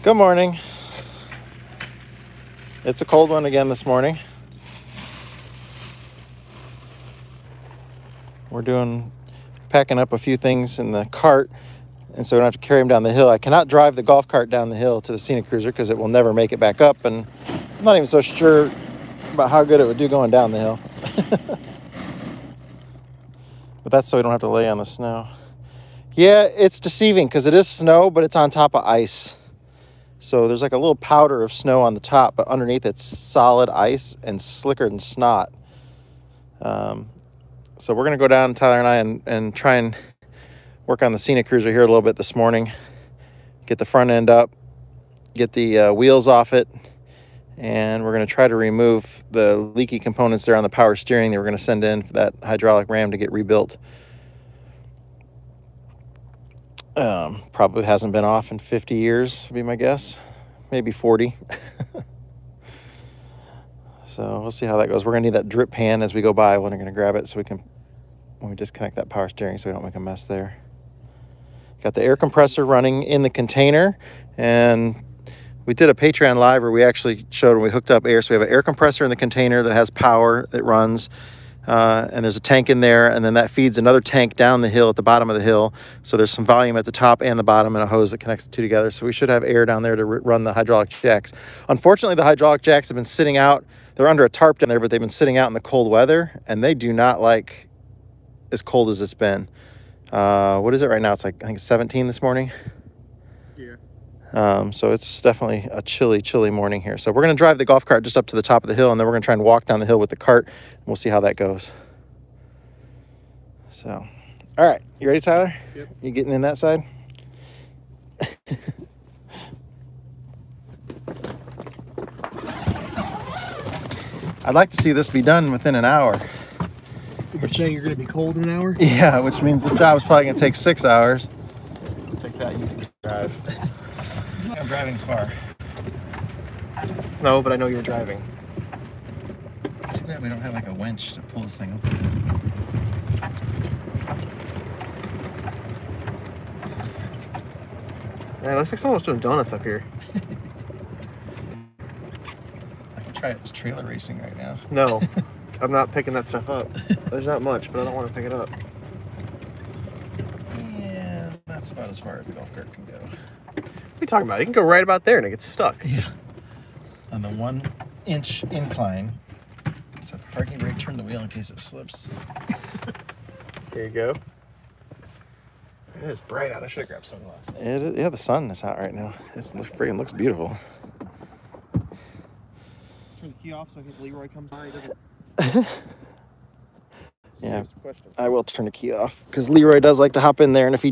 Good morning. It's a cold one again this morning. We're packing up a few things in the cart, and so we don't have to carry them down the hill. I cannot drive the golf cart down the hill to the Scenicruiser because it will never make it back up, and I'm not even so sure about how good it would do going down the hill. But that's so we don't have to lay on the snow. Yeah, it's deceiving because it is snow, but it's on top of ice. So there's like a little powder of snow on the top, but underneath it's solid ice and slicker than snot. So we're going to go down, Tyler and I, and try and work on the Scenicruiser here a little bit this morning. Get the front end up, get the wheels off it, and we're going to try to remove the leaky components there on the power steering that we're going to send in for that hydraulic ram to get rebuilt. Probably hasn't been off in 50 years, would be my guess. Maybe 40. So we'll see how that goes. We're going to need that drip pan as we go by when we're going to grab it so we can, when we disconnect that power steering so we don't make a mess there. Got the air compressor running in the container, and we did a Patreon live where we actually showed when we hooked up air. So we have an air compressor in the container that has power that runs. And there's a tank in there, and then that feeds another tank down the hill at the bottom of the hill. So there's some volume at the top and the bottom and a hose that connects the two together. So we should have air down there to run the hydraulic jacks. Unfortunately, the hydraulic jacks have been sitting out. They're under a tarp down there, but they've been sitting out in the cold weather, and they do not like as cold as it's been. What is it right now? It's like, I think it's 17 this morning. Yeah. So it's definitely a chilly morning here. So we're going to drive the golf cart just up to the top of the hill, and then we're going to try and walk down the hill with the cart, and we'll see how that goes. So, all right. You ready, Tyler? Yep. You getting in that side? I'd like to see this be done within an hour. You're saying you're going to be cold in an hour? Yeah, which means this job is probably going to take 6 hours. I'll take that. You can drive. I'm driving far. No, but I know you're driving. Too bad we don't have like a winch to pull this thing up. Man, it looks like someone's doing donuts up here. I can try it as trailer racing right now. No, I'm not picking that stuff up. There's not much, but I don't want to pick it up. Yeah, that's about as far as the golf cart can go. What are you talking about? You can go right about there and it gets stuck. Yeah. On the 1-inch incline. Set the parking brake, turn the wheel in case it slips. There you go. It is bright out. I should have grabbed sunglasses. Yeah, the sun is out right now. It freaking looks beautiful. Turn the key off so in case Leroy comes by, he doesn't. Yeah, I will turn the key off because Leroy does like to hop in there, and if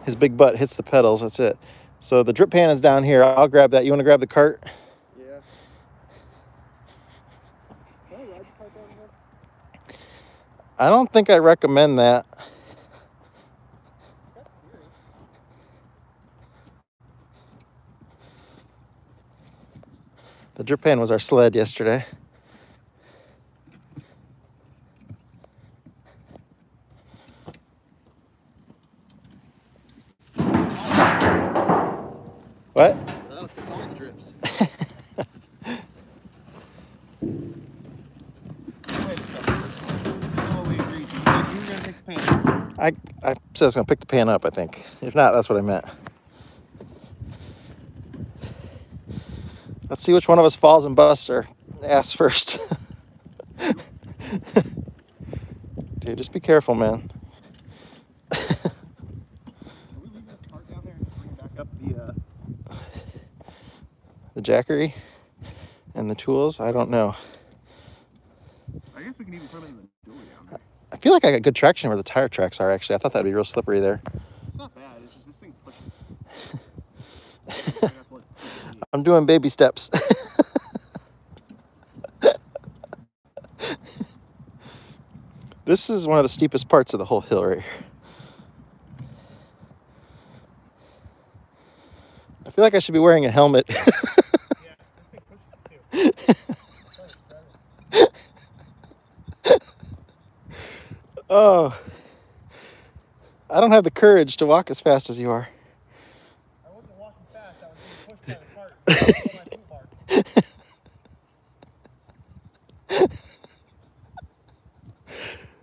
his big butt hits the pedals, that's it. So the drip pan is down here. I'll grab that. You want to grab the cart? Yeah. Can I ride the cart down here? I don't think I recommend that. The drip pan was our sled yesterday. What? That'll take all the drips. I said I was going to pick the pan up, I think. If not, that's what I meant. Let's see which one of us falls and busts our ass first. Dude, just be careful, man. The jackery and the tools, I don't know. I guess we can even put them in the door down there. I feel like I got good traction where the tire tracks are, actually. I thought that'd be real slippery there. It's not bad, it's just this thing pushes. I'm doing baby steps. This is one of the steepest parts of the whole hill right here. I feel like I should be wearing a helmet. Yeah, this thing pushes too. Oh. I don't have the courage to walk as fast as you are. I wasn't walking fast, I was being pushed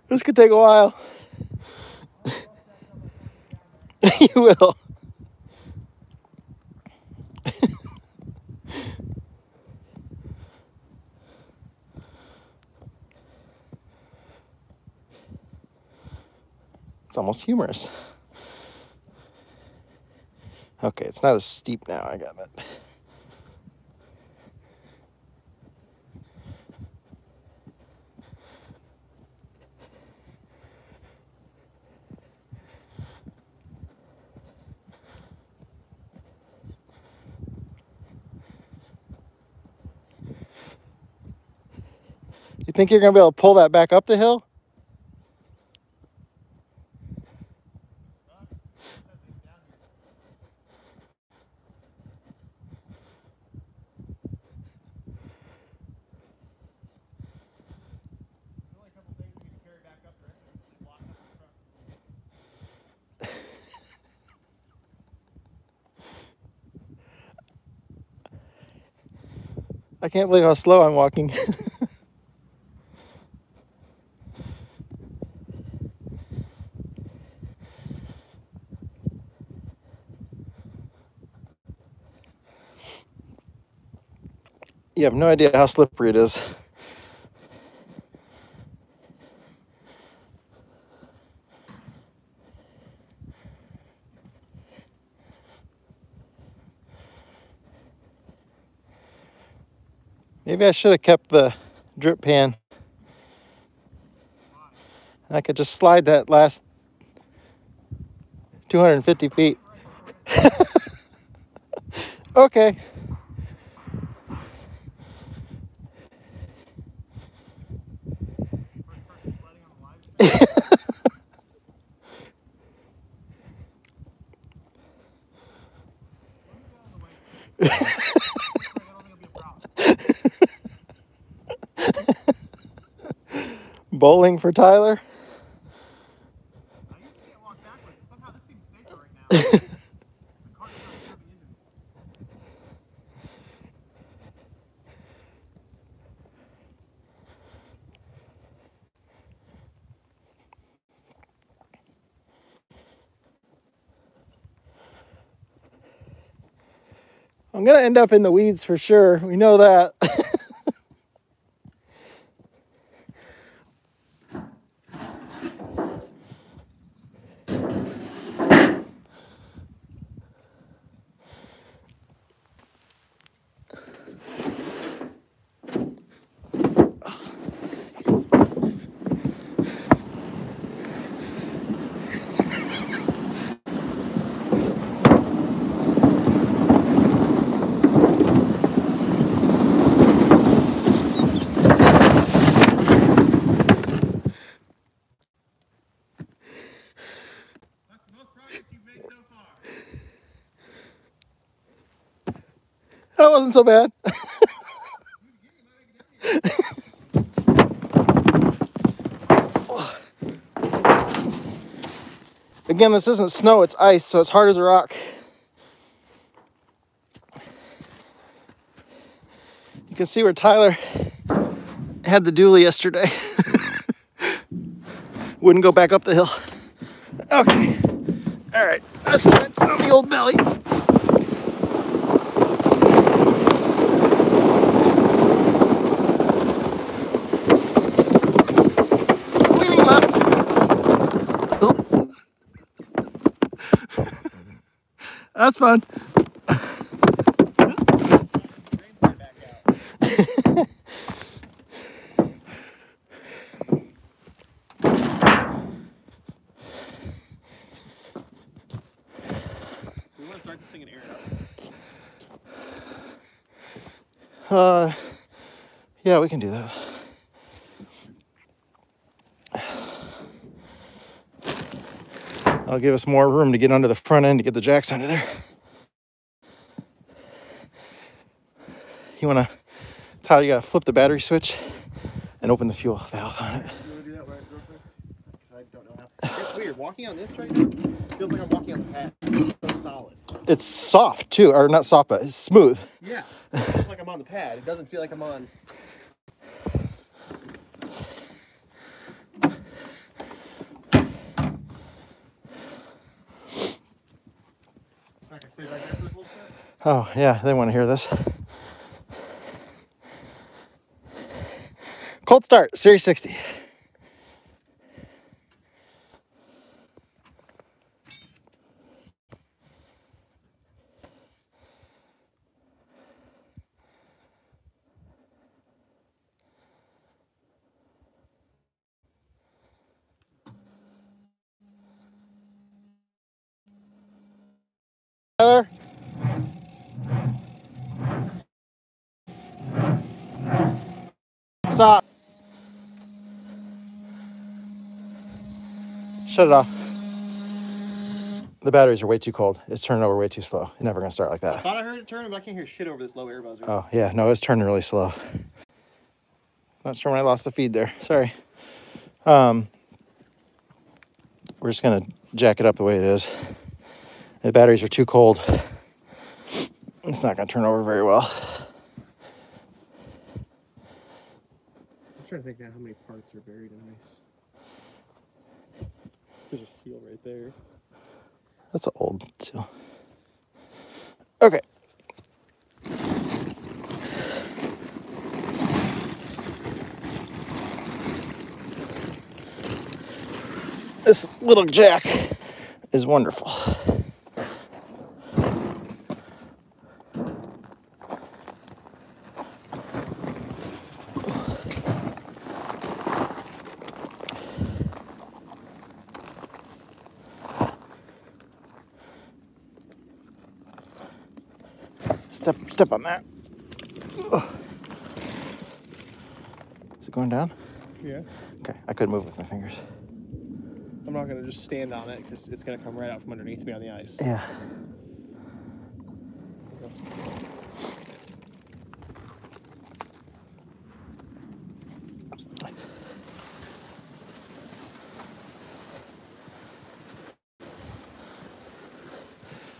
This could take a while. You will. It's almost humorous. Okay, it's not as steep now. I got that. You think you're going to be able to pull that back up the hill? I can't believe how slow I'm walking. You have no idea how slippery it is. Maybe I should have kept the drip pan. I could just slide that last 250 feet. Okay. Bowling for Tyler? I'm going to end up in the weeds for sure. We know that. That wasn't so bad. Again, this isn't snow, it's ice, so it's hard as a rock. You can see where Tyler had the dually yesterday. Wouldn't go back up the hill. Okay. All right. That's good on the old belly. Leaning left. Oh. That's fun. Yeah, we can do that. I'll give us more room to get under the front end to get the jacks under there. You wanna, Tyler, you gotta flip the battery switch and open the fuel valve on it. You wanna do that real quick? Because I don't know how. It's weird. walking on this right now, it feels like I'm walking on the pad. It's so solid. It's soft too, or not soft, but it's smooth. Yeah, it feels like I'm on the pad. It doesn't feel like I'm on. I can stay back there for the full set. Oh yeah, they want to hear this. Cold start, Series 60. Tyler? Stop. Shut it off. The batteries are way too cold. It's turning over way too slow. It's never going to start like I that. thought I heard it turning, but I can't hear shit over this low air buzzer. Oh, yeah. No, it's turning really slow. Not sure when I lost the feed there. Sorry. We're just going to jack it up the way it is. The batteries are too cold. It's not going to turn over very well. I'm trying to think now how many parts are buried in ice. There's a seal right there. That's an old seal. Okay. This little jack is wonderful. Step on that. Ugh. Is it going down? Yeah. Okay, I couldn't move with my fingers. I'm not going to just stand on it because it's going to come right out from underneath me on the ice. Yeah.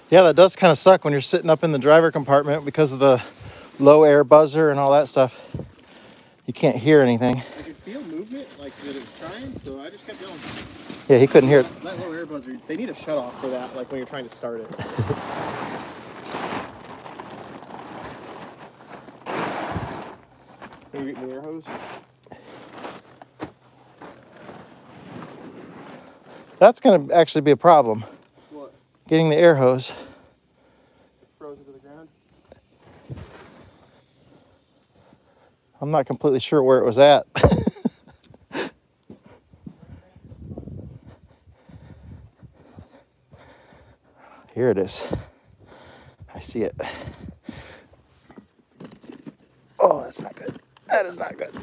Yeah, that does kind of suck when you're sitting up in the driver compartment because of the low air buzzer and all that stuff. You can't hear anything. I could feel movement, like that it was trying, so I just kept going. Yeah, he couldn't hear it. That low air buzzer, they need a shut off for that, like when you're trying to start it. Can you get the air hose? That's going to actually be a problem. What? Getting the air hose. Frozen to the ground? I'm not completely sure where it was at. Here it is. I see it. Oh, that's not good. That is not good.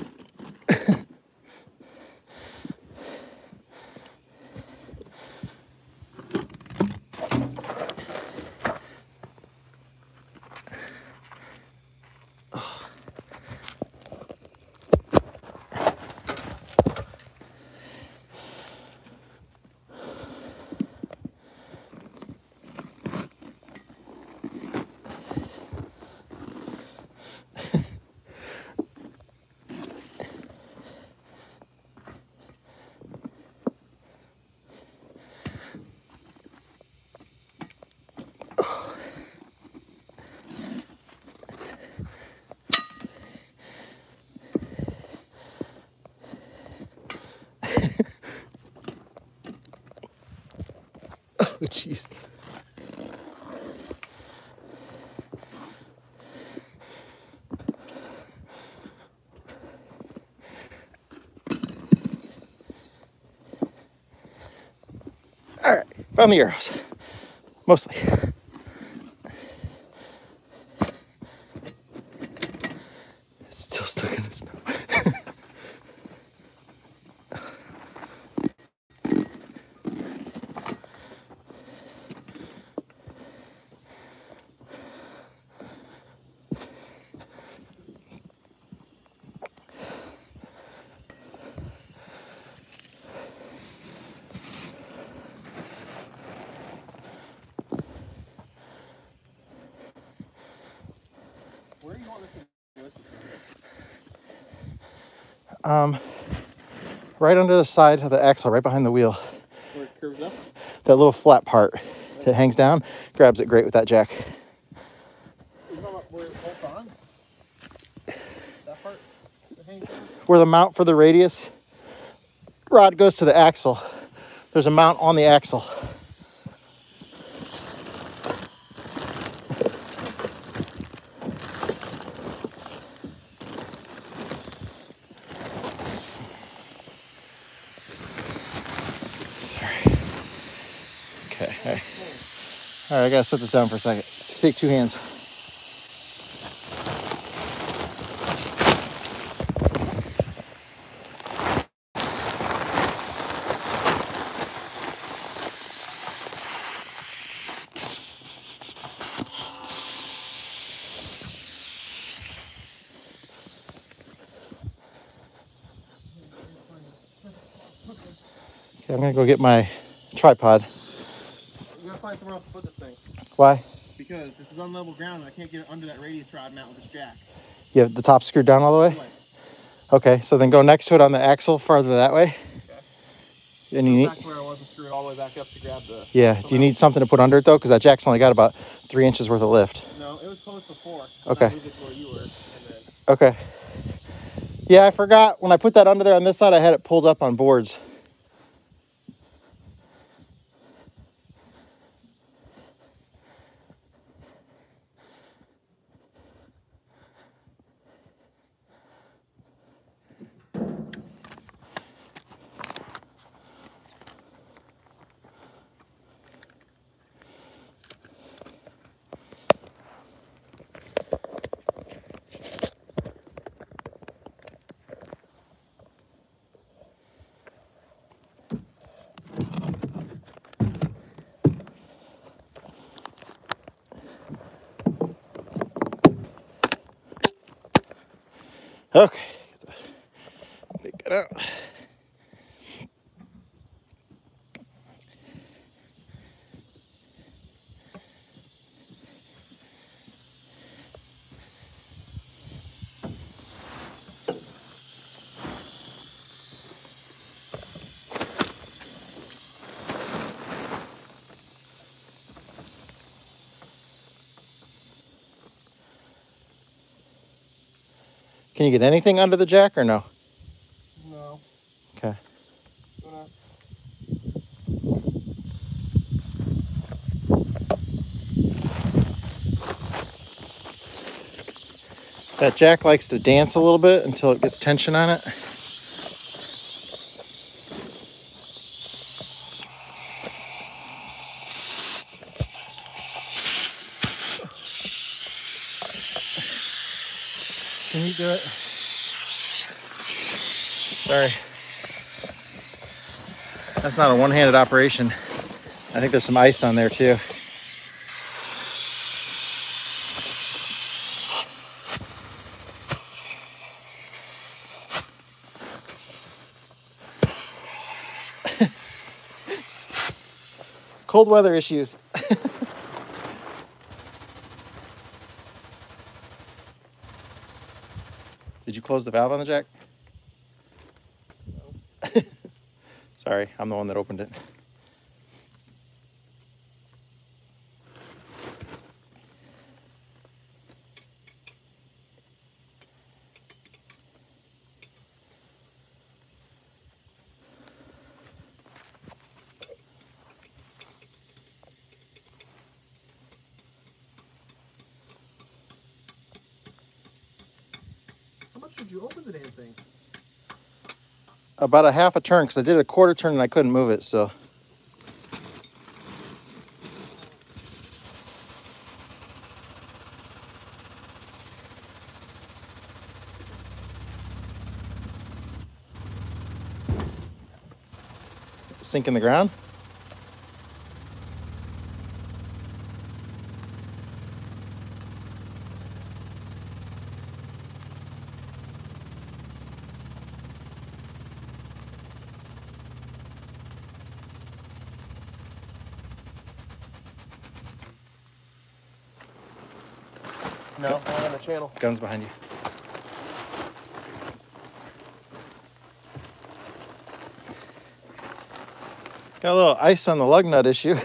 Oh, jeez. All right, found the arrows. Mostly. It's still stuck in the snow. Where do you want this thing to lift you Right under the side of the axle, right behind the wheel. Where it curves up? That little flat part that hangs down grabs it great with that jack. You talking about where it bolts on? That part that hangs down? Where the mount for the radius rod goes to the axle, there's a mount on the axle. Okay. All right, I gotta set this down for a second. Let's take two hands. Okay, I'm gonna go get my tripod. You gotta find somewhere else to put this thing. Why? Because this is on level ground and I can't get it under that radius rod mount with this jack. You have the top screwed down all the way? Okay, so then go next to it on the axle farther that way. Okay. And you need, back where I wasn't screwed all the way back up to grab the... yeah, do you need something to put under it though? Because that jack's only got about 3 inches worth of lift. No, it was close before. Okay. I moved it to where you were, and then... Okay. Yeah, I forgot. When I put that under there on this side, I had it pulled up on boards. Okay. Take it out. Can you get anything under the jack or no? No. Okay. That jack likes to dance a little bit until it gets tension on it. Can you do it? Sorry. That's not a one-handed operation. I think there's some ice on there too. Cold weather issues. Did you close the valve on the jack? No. Sorry, I'm the one that opened it. How much did you open the damn thing? About a half a turn, because I did a quarter turn and I couldn't move it, so. Sink in the ground? No, I'm on the channel. Gun's behind you. Got a little ice on the lug nut issue.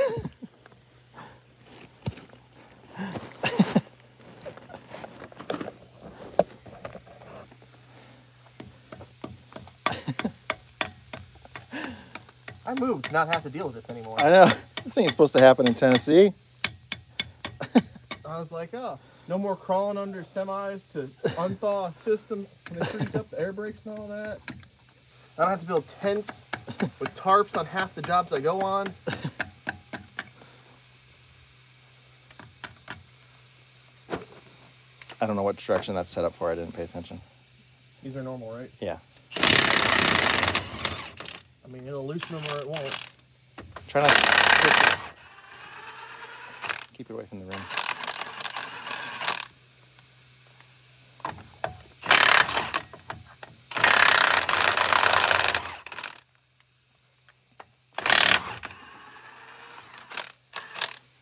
I moved to not have to deal with this anymore. I know. This ain't supposed to happen in Tennessee. I was like, oh, no more crawling under semis to unthaw systems when they freeze up the air brakes and all that. I don't have to build tents with tarps on half the jobs I go on. I don't know what direction that's set up for. I didn't pay attention. These are normal, right? Yeah. I mean, it'll loosen them or it won't. Try not to keep it away from the rim.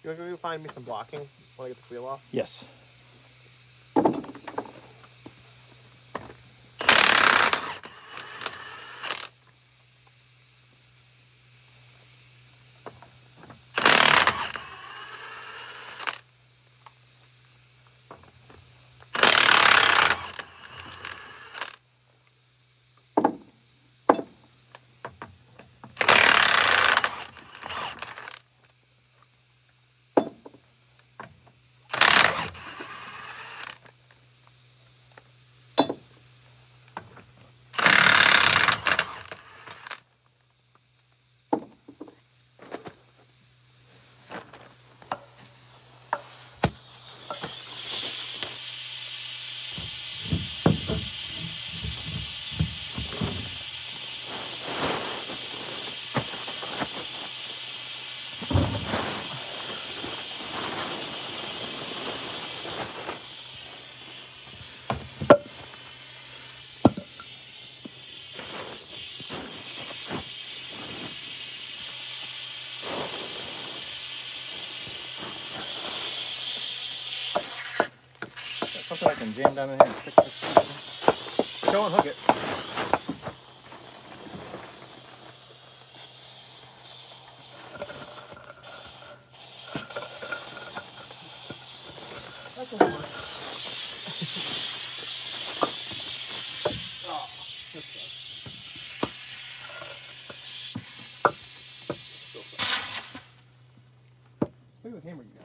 You want to go find me some blocking when I get this wheel off? Yes. Something I can jam down in here and fix this. Go unhook it. That doesn't work. Oh, this sucks. Still sucks. Look at the hammer you got.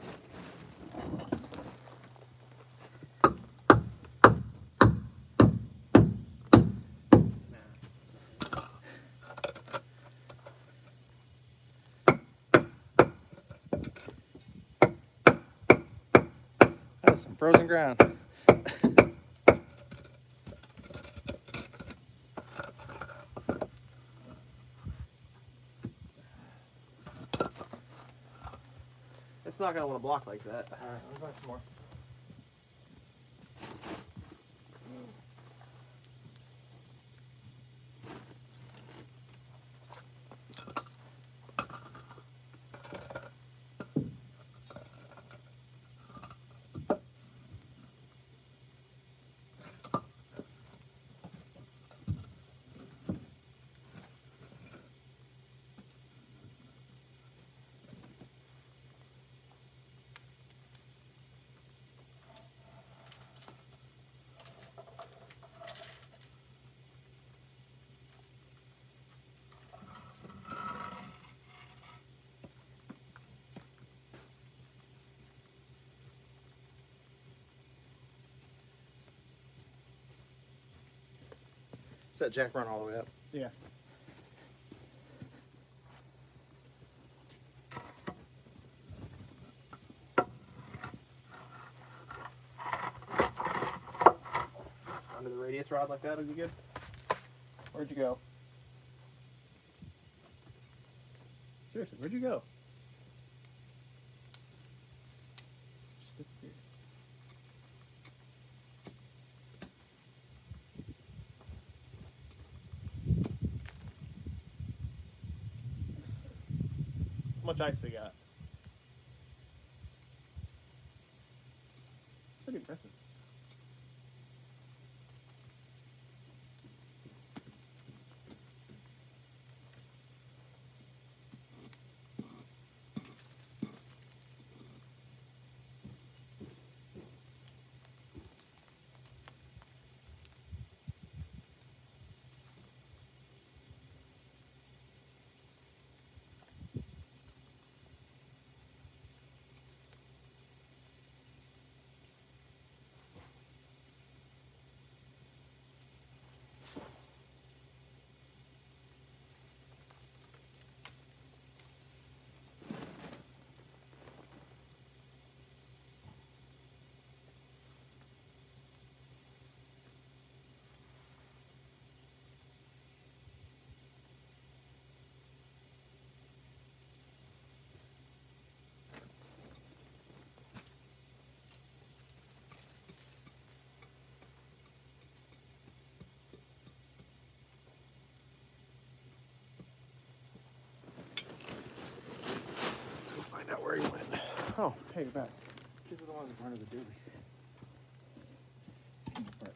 That's some frozen ground. It's not going to want to block like that. All right, let me buy some more. Is that jack run all the way up? Yeah. Under the radius rod like that would be good. Where'd you go? Seriously, where'd you go? Just disappeared. How much ice we got? Pretty Impressive. Let's go find out where he went. Oh, hey, you're back. These are the ones that were under the doobie. But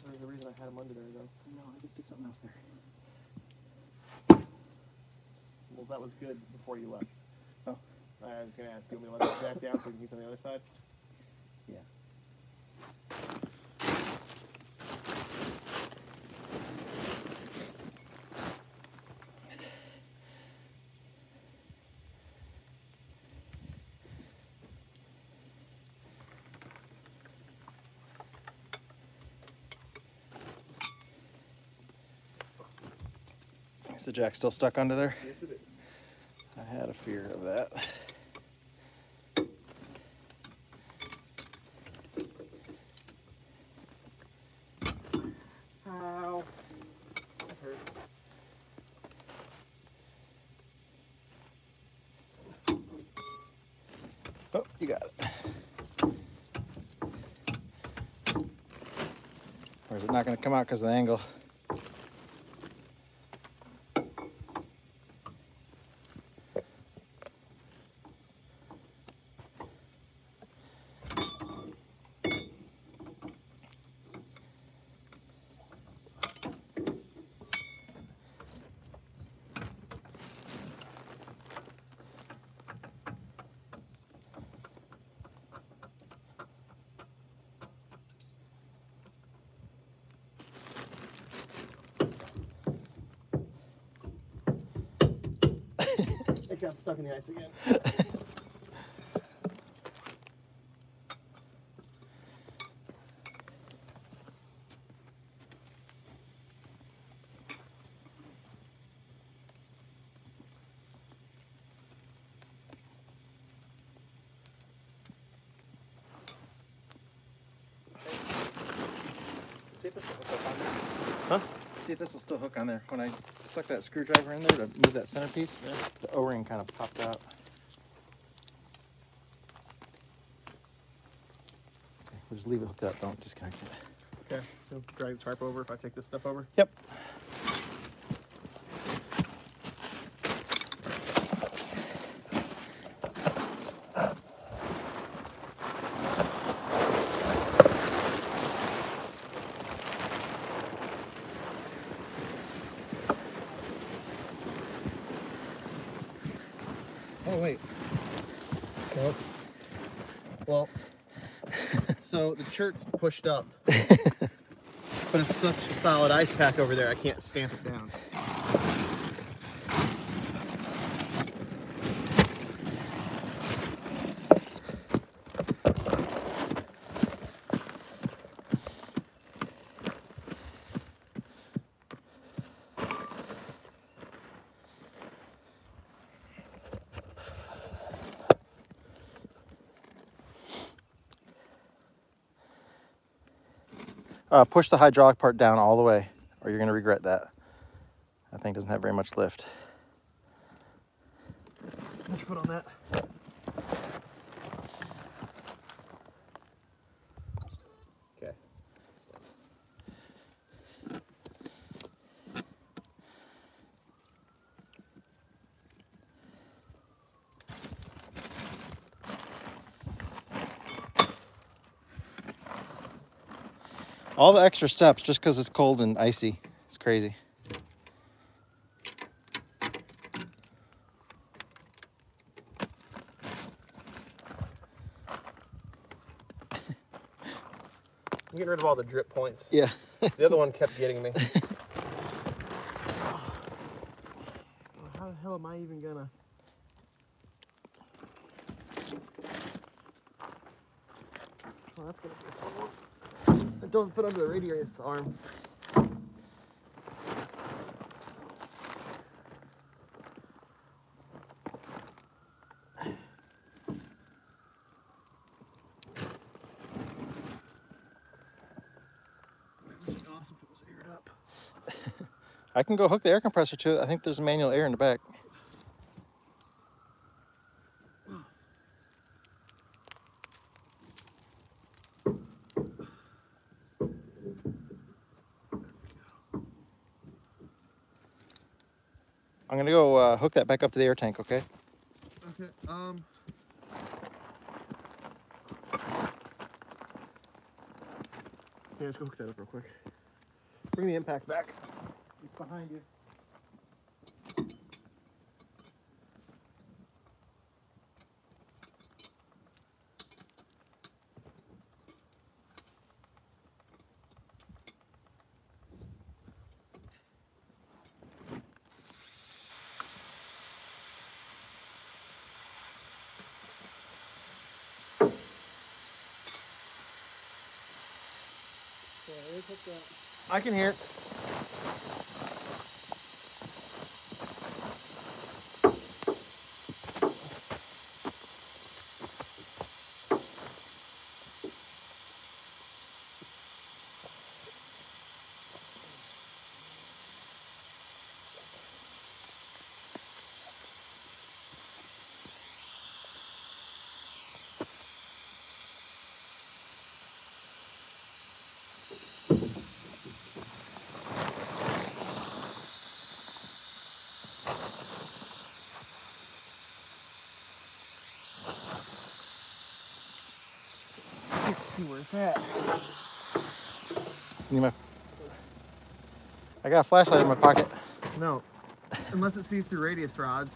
There's a reason I had him under there, though. no, I can stick something else there. Well, that was good before you left. Oh. I was going to ask, you want me to let that back down so we can use on the other side? Yeah. Is the jack still stuck under there? Yes, it is. I had a fear of that. Ow. That hurt. Oh, you got it. Or is it not going to come out because of the angle? It got stuck in the ice again. See if this will hook on there. Huh? See if this will still hook on there. When I stuck that screwdriver in there to move that centerpiece, Yeah. the O-ring kind of popped out. Okay, we'll just leave it hooked up. Don't disconnect it. Okay. So drag the tarp over if I take this stuff over. Yep. Oh, wait. Nope. Well, so the churt's pushed up, but it's such a solid ice pack over there, I can't stamp it down. Push the hydraulic part down all the way, or you're going to regret that. That thing doesn't have very much lift. Put your foot on that. Okay. All the extra steps just because it's cold and icy. It's crazy. I'm getting rid of all the drip points. Yeah. The other one kept getting me. How the hell am I even gonna? Oh, that's gonna be a fun one. It doesn't fit under the radius arm. This is awesome if it was aired up. I can go hook the air compressor to it. I think there's a manual air in the back. I'm gonna go hook that back up to the air tank, okay? Okay. Yeah, let's go hook that up real quick. Bring the impact back. It's behind you. I can hear it. Let's see where it's at. You know, I got a flashlight in my pocket. No, unless it sees through radius rods.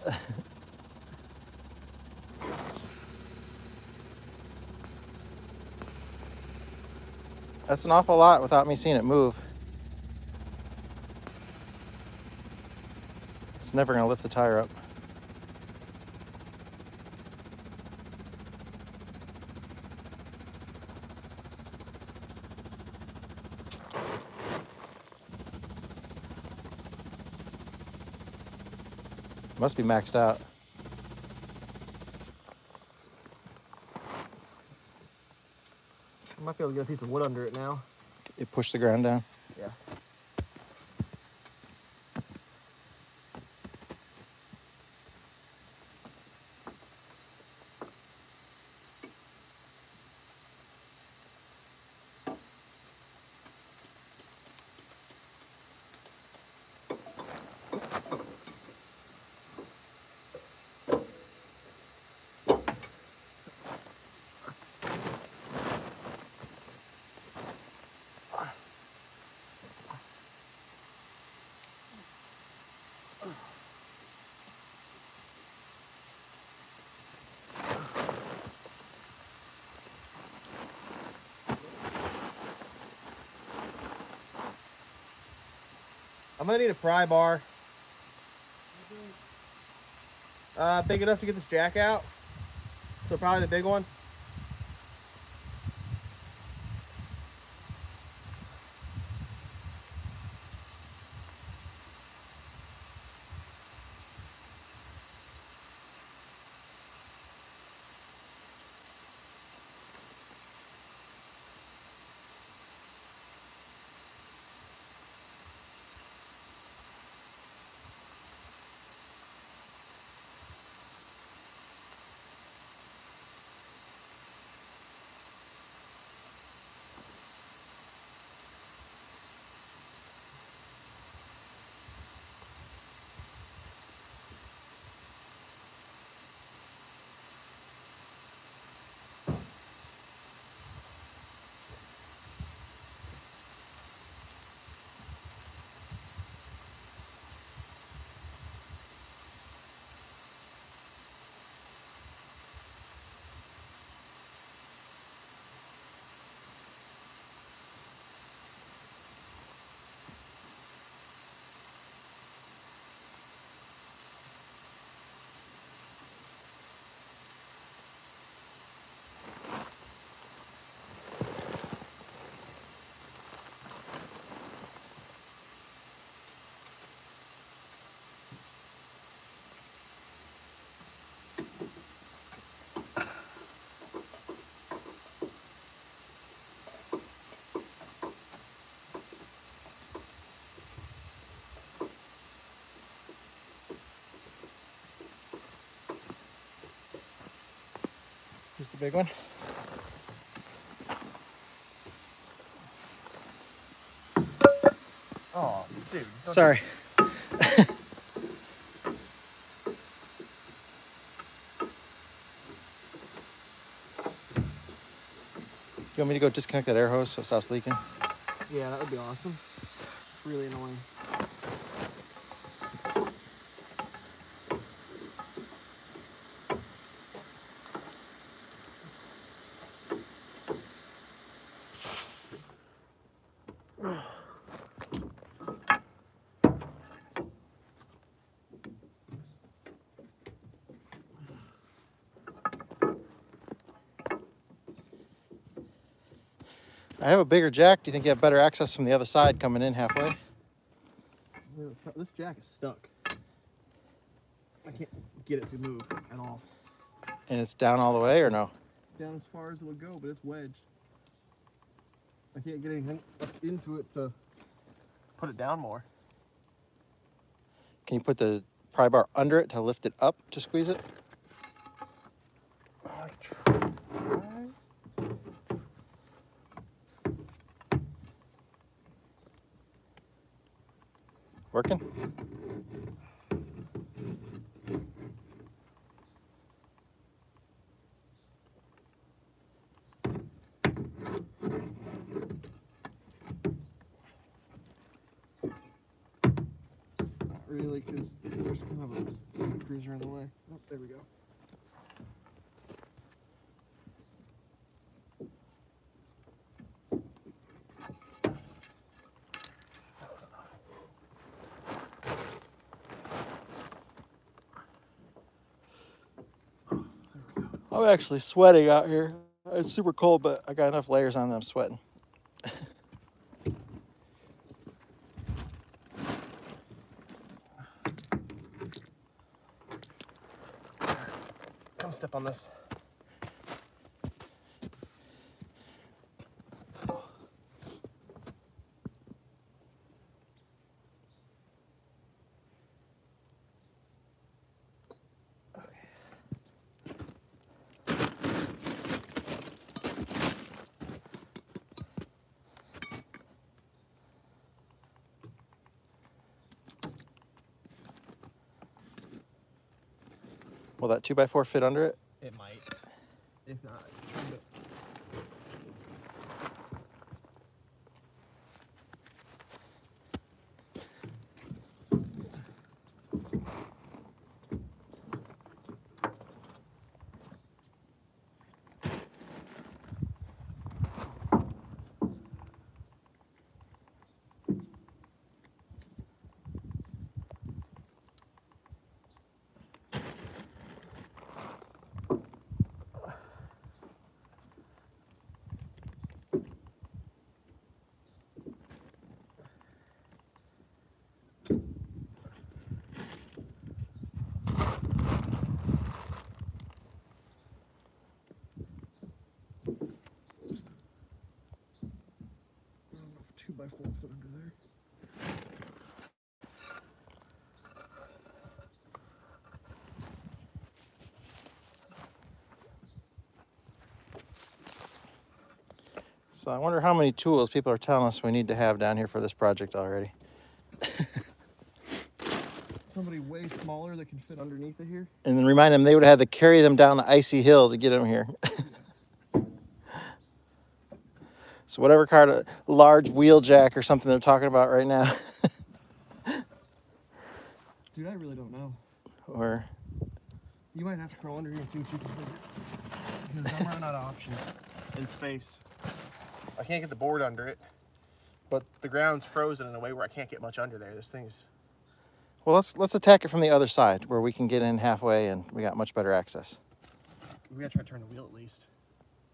That's an awful lot without me seeing it move. It's never gonna lift the tire up. Must be maxed out. I might be able to get a piece of wood under it now. It pushed the ground down. Yeah. I'm gonna need a pry bar. Big enough to get this jack out. So probably the big one. Here's the big one. Oh, dude. Sorry. You want me to go disconnect that air hose so it stops leaking? Yeah, that would be awesome. It's really annoying. I have a bigger jack. Do you think you have better access from the other side coming in halfway? This jack is stuck. I can't get it to move at all. And it's down all the way or no? Down as far as it would go, but it's wedged. I can't get anything up into it to put it down more. Can you put the pry bar under it to lift it up to squeeze it? I try. Working? Not really, because there's kind of a Scenicruiser in the way. Oh, there we go. I'm actually sweating out here. It's super cold, but I got enough layers on that I'm sweating. Come step on this. Will that 2x4 fit under it? It might. If not, by 4 foot under there. So I wonder how many tools people are telling us we need to have down here for this project already. Somebody way smaller that can fit underneath it here. And then remind them they would have had to carry them down the icy hill to get them here. So whatever kind of large wheel jack or something they're talking about right now. Dude, I really don't know. Or You might have to crawl under here and see what you can figure. Because I'm running out of options in space. I can't get the board under it, but the ground's frozen in a way where I can't get much under there. This thing's... well, let's attack it from the other side where we can get in halfway and we got much better access. We gotta try to turn the wheel at least.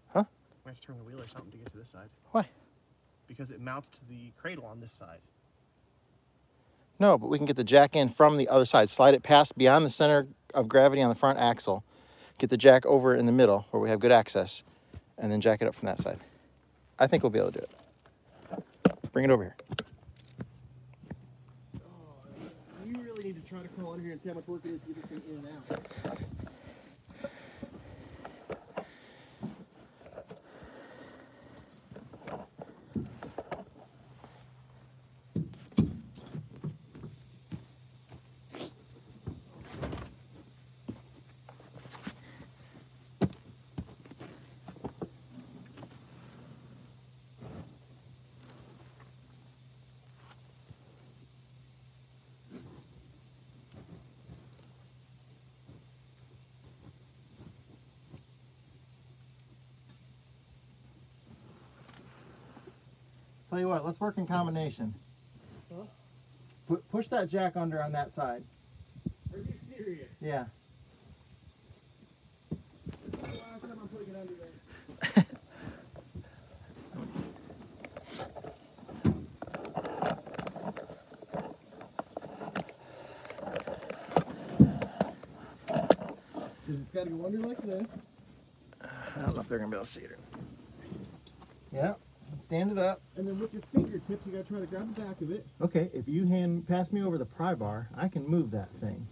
Huh? We have to turn the wheel or something to get to this side. Why? Because it mounts to the cradle on this side. No, but we can get the jack in from the other side. Slide it past beyond the center of gravity on the front axle. Get the jack over in the middle where we have good access. And then jack it up from that side. I think we'll be able to do it. Bring it over here. Oh, you really need to try to crawl under here and see how much work it is to get this thing in and out. Tell you what, let's work in combination. Huh? Push that jack under on that side. Are you serious? Yeah. This is the last time I'm putting it under there. It's got to go under like this. I don't know if they're gonna be able to see it. Yeah. Stand it up. And then with your fingertips, you got to try to grab the back of it. Okay, if you pass me over the pry bar, I can move that thing.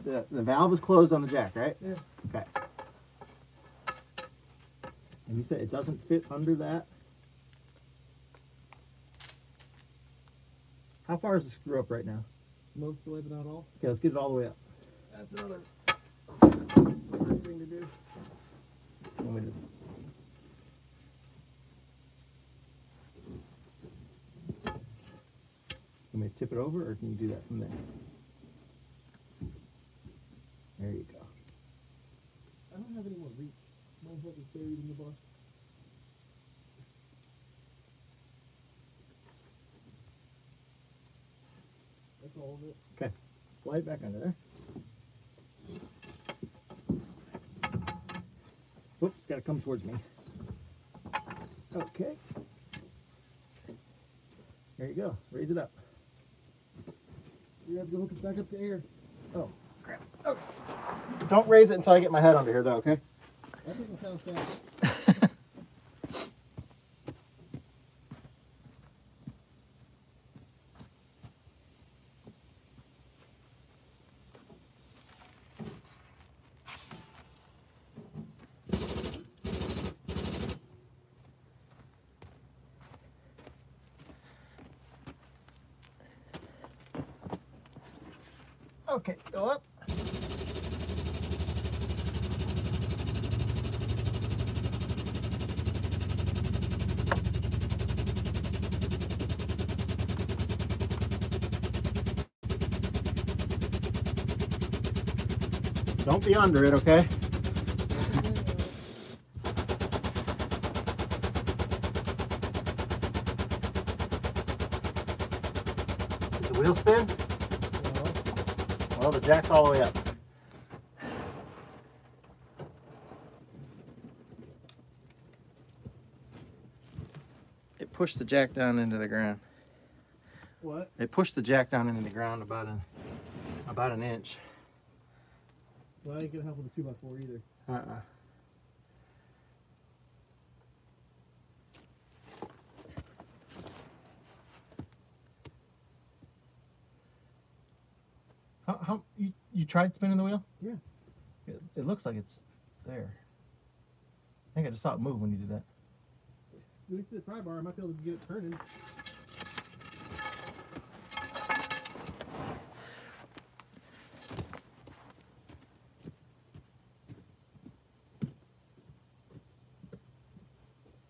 The valve is closed on the jack, right? Yeah. Okay. And you said it doesn't fit under that? How far is the screw up right now? Most of the way, but not all. Okay, let's get it all the way up. That's another hard thing to do. Want me to... Want me to tip it over, or can you do that from there? There you go. I don't have any more reach. My hook is buried in the bus. That's all of it. Okay, slide it back under there. Whoops, got to come towards me. Okay. There you go. Raise it up. You have to hook it back up to air. Oh, crap. Okay. Don't raise it until I get my head under here, though, okay? That doesn't sound fast. Okay, go up. Don't be under it, okay? Does the wheel spin? Well, the jack's all the way up. It pushed the jack down into the ground. What? It pushed the jack down into the ground about an inch. Well, I ain't gonna help with the 2x4 either. How you tried spinning the wheel? Yeah. It looks like it's there. I think I just saw it move when you did that. When you see the pry bar, I might be able to get it turning.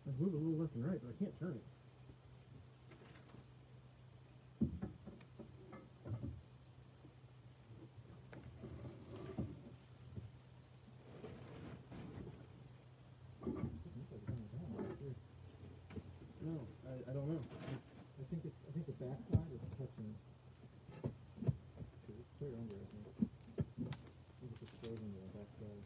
I move a little left and right, but I can't turn it. No, I don't know. I think the back side is touching. It's clear under, I think. I think it's exposing the back side.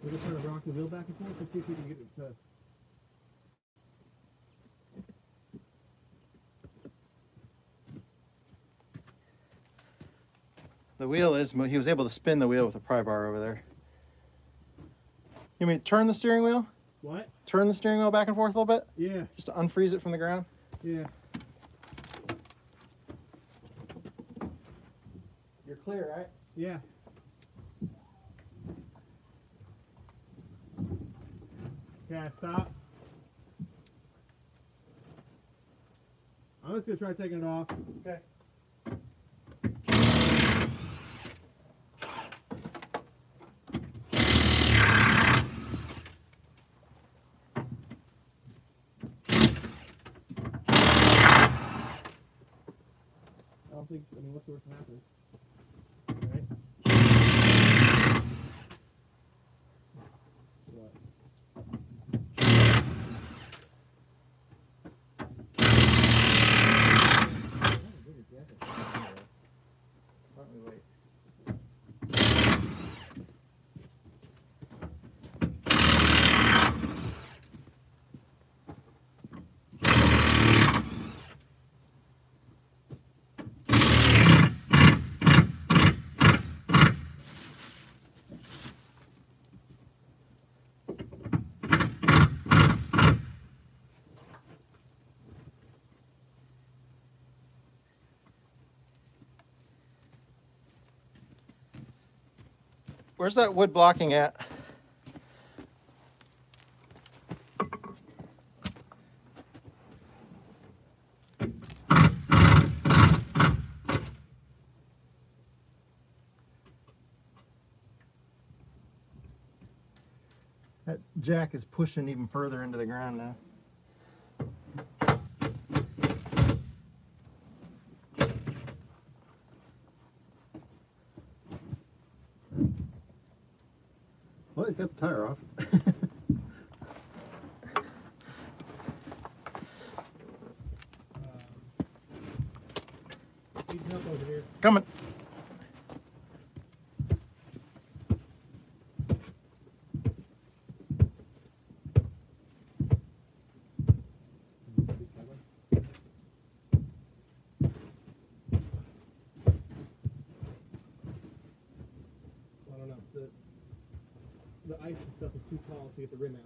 We're just trying to rock the wheel back and forth and see if we can get it to. The wheel is, he was able to spin the wheel with a pry bar over there. You mean turn the steering wheel? What? Turn the steering wheel back and forth a little bit? Yeah. Just to unfreeze it from the ground? Yeah. You're clear, right? Yeah. Okay, stop. I'm just gonna try taking it off. Okay. don't think, I mean, what's the worst that happens? Right? What? Why don't we wait? Where's that wood blocking at? That jack is pushing even further into the ground now. Well, he's got the tire off. Need help over here. Coming. I don't know. The ice and stuff is too tall to get the rim out.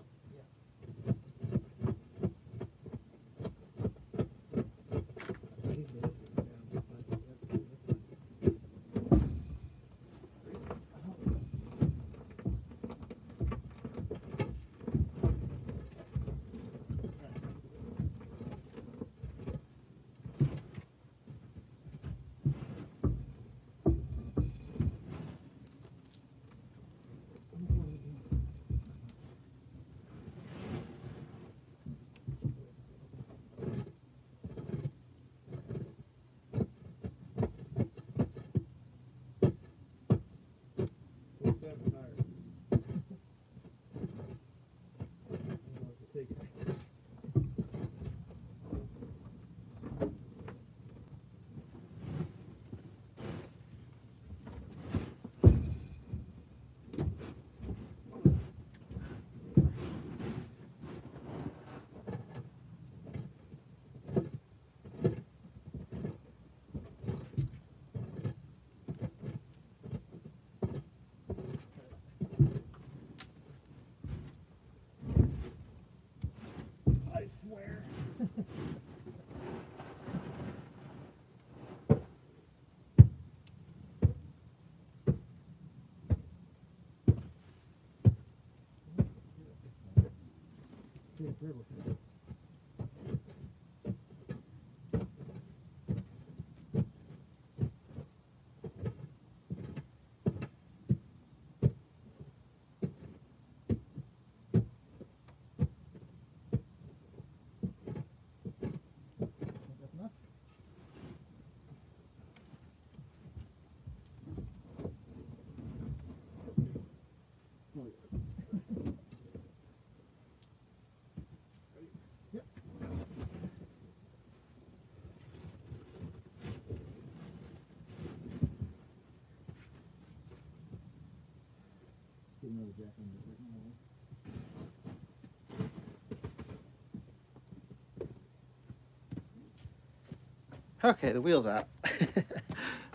Okay, the wheel's out. That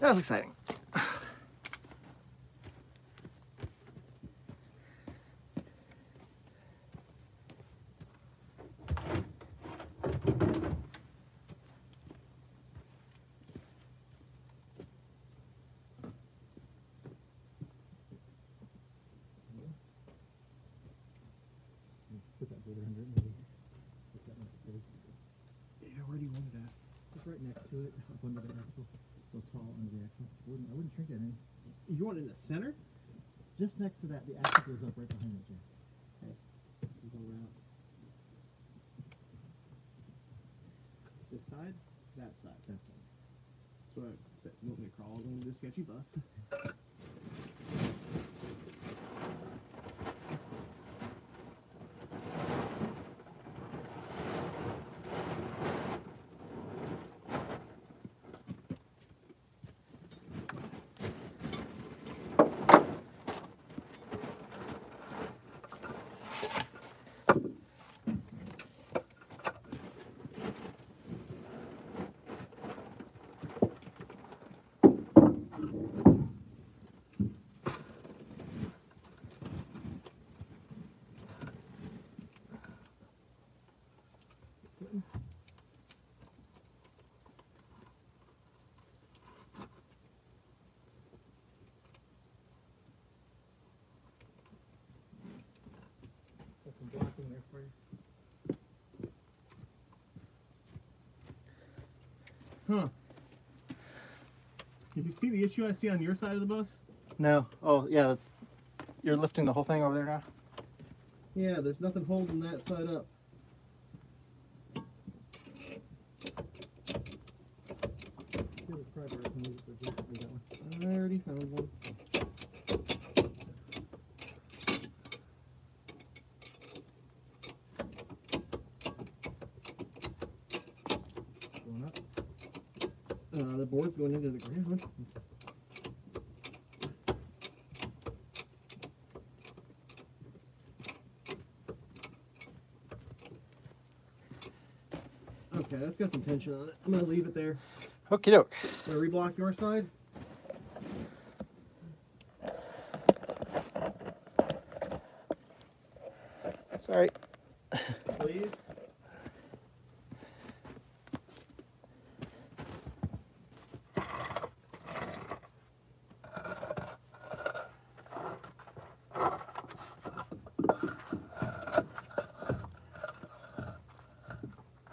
was exciting. Put that border under it, maybe. Put that next to it. Yeah, where do you want it at? Just right next to it, up under the axle. So tall under the axle. I wouldn't shrink that any. You want it in the center? Just next to that, the axle goes up right behind it, Jim. Okay. Go around. This side? That side. That side. So You want me to crawl into this sketchy bus? Got some blocking there for you. Huh. Did you see the issue I see on your side of the bus? No. Oh, yeah, that's... You're lifting the whole thing over there now? Yeah, there's nothing holding that side up. I already found one. Going up. The board's going into the ground. Okay, that's got some tension on it. I'm gonna leave it there. Okie doke. I'm gonna reblock your side. It's all right. Please.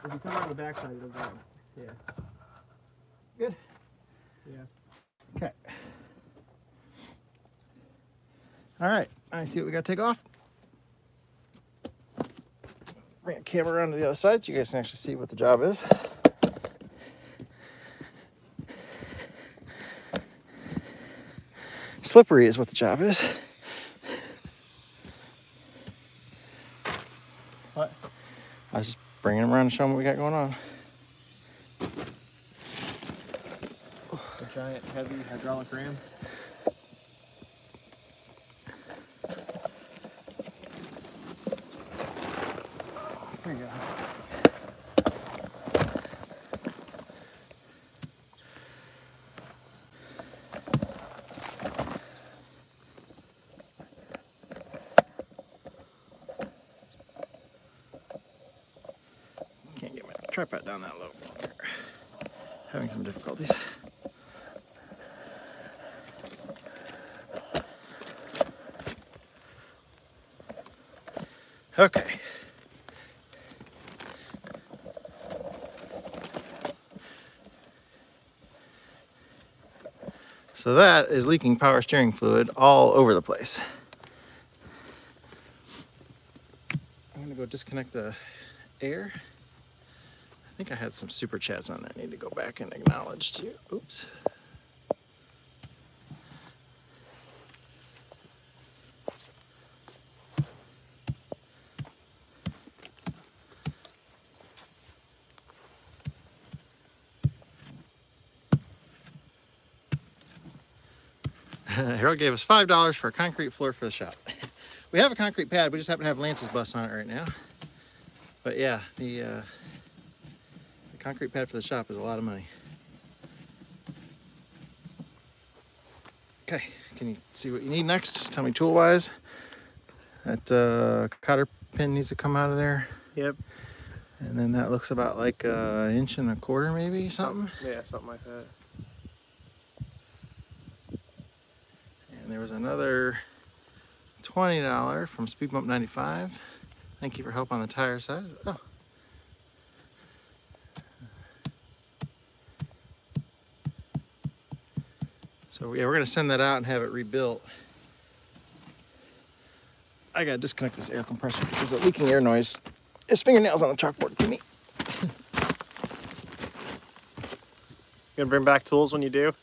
If you come around the backside, it'll go. Yeah. Good. Yeah. Okay. All right. I see what we got to take off. Bring a camera around to the other side so you guys can actually see what the job is. Slippery is what the job is. What? I was just bringing them around to show them what we got going on. A giant, heavy hydraulic ram. There you go. Can't get my tripod down that low. Having some difficulties. Okay. So that is leaking power steering fluid all over the place. I'm gonna go disconnect the air. I think I had some super chats on that I need to go back and acknowledge too. Oops. Harold gave us $5 for a concrete floor for the shop. We have a concrete pad, we just happen to have Lance's bus on it right now. But yeah, the concrete pad for the shop is a lot of money. Okay, can you see what you need next? Tell me tool-wise. That cotter pin needs to come out of there. Yep. And then that looks about like 1.25 inches maybe, something. Yeah, something like that. And there was another $20 from Speed Bump 95. Thank you for help on the tire size. Oh. So yeah, we're gonna send that out and have it rebuilt. I gotta disconnect this air compressor because the leaking air noise is fingernails on the chalkboard to me. gonna bring back tools when you do?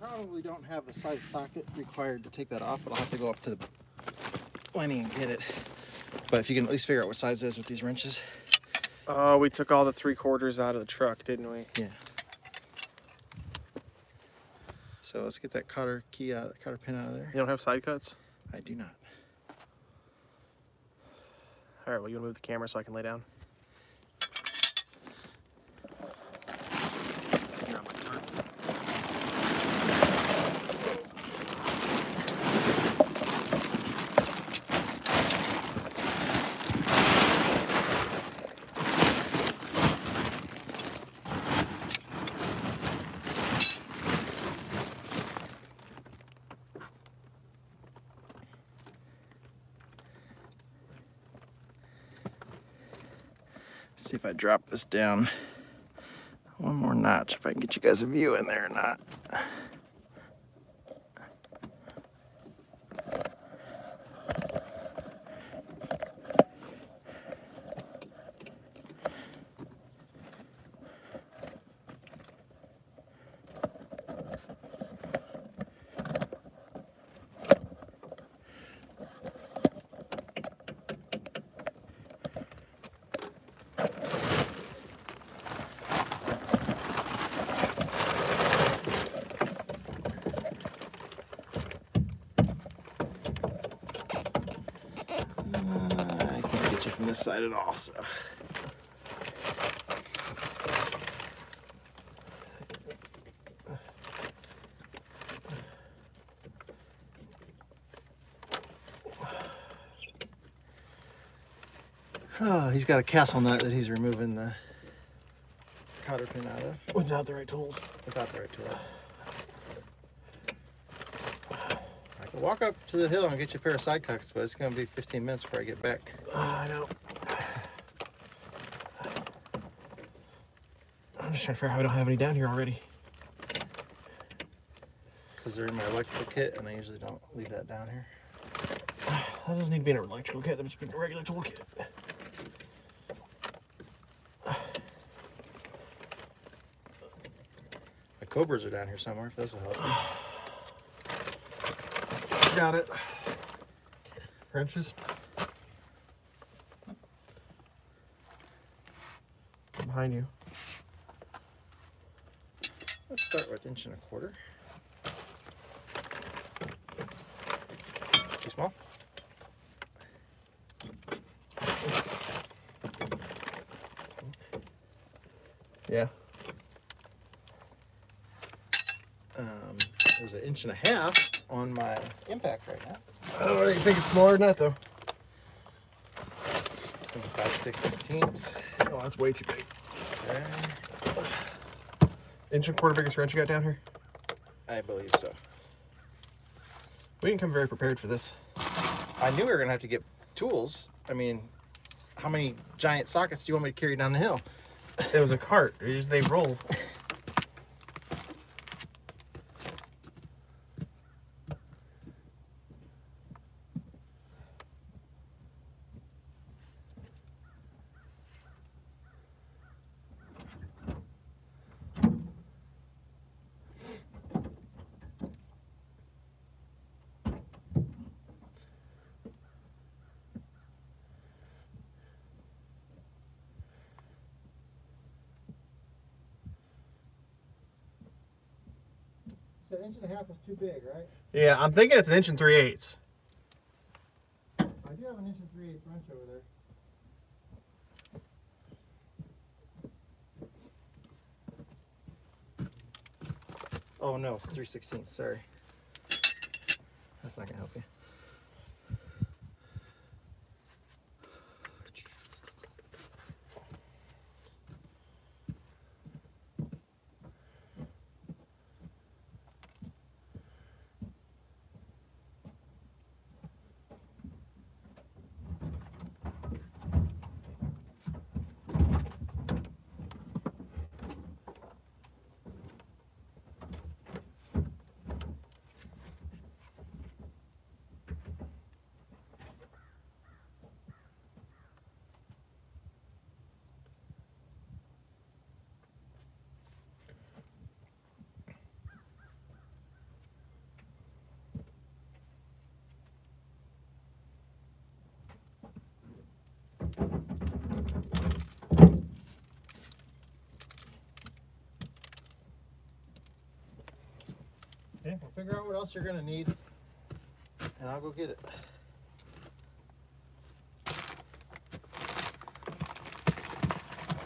Probably don't have the size socket required to take that off, but I'll have to go up to the lining and get it. But if you can at least figure out what size it is with these wrenches. Oh, we took all the 3/4 out of the truck, didn't we? Yeah. So let's get that cotter key out, cotter pin out of there. You don't have side cuts? I do not. All right, well, you want to move the camera so I can lay down? See if I drop this down one more notch, if I can get you guys a view in there or not. I can't get you from this side at all, so. Oh, he's got a castle nut that he's removing the cotter pin out of. Without the right tools. Without the right tool. I can walk up to the hill and get you a pair of side cuts, but it's going to be 15 minutes before I get back. I know. I'm just trying to figure out how I don't have any down here already. Because they're in my electrical kit, and I usually don't leave that down here. That doesn't need to be in an electrical kit. That must be in a regular tool kit. My Cobras are down here somewhere, if those will help you. Got it. Wrenches. Behind you. Let's start with 1.25 inches. Too small? Yeah. There's 1.5 inches on my impact right now. I don't think it's smaller than that, though. It's going to be 5/16. Oh, that's way too big. Okay. 1.25 biggest wrench you got down here? I believe so. We didn't come very prepared for this. I knew we were going to have to get tools. I mean, how many giant sockets do you want me to carry down the hill? It was a cart. They roll. So 1.5 inches was too big, right? Yeah, I'm thinking it's 1 3/8. I do have 1 3/8 wrench over there. Oh no, it's 3/16. Sorry. That's not gonna help you. Okay, we'll figure out what else you're gonna need, and I'll go get it.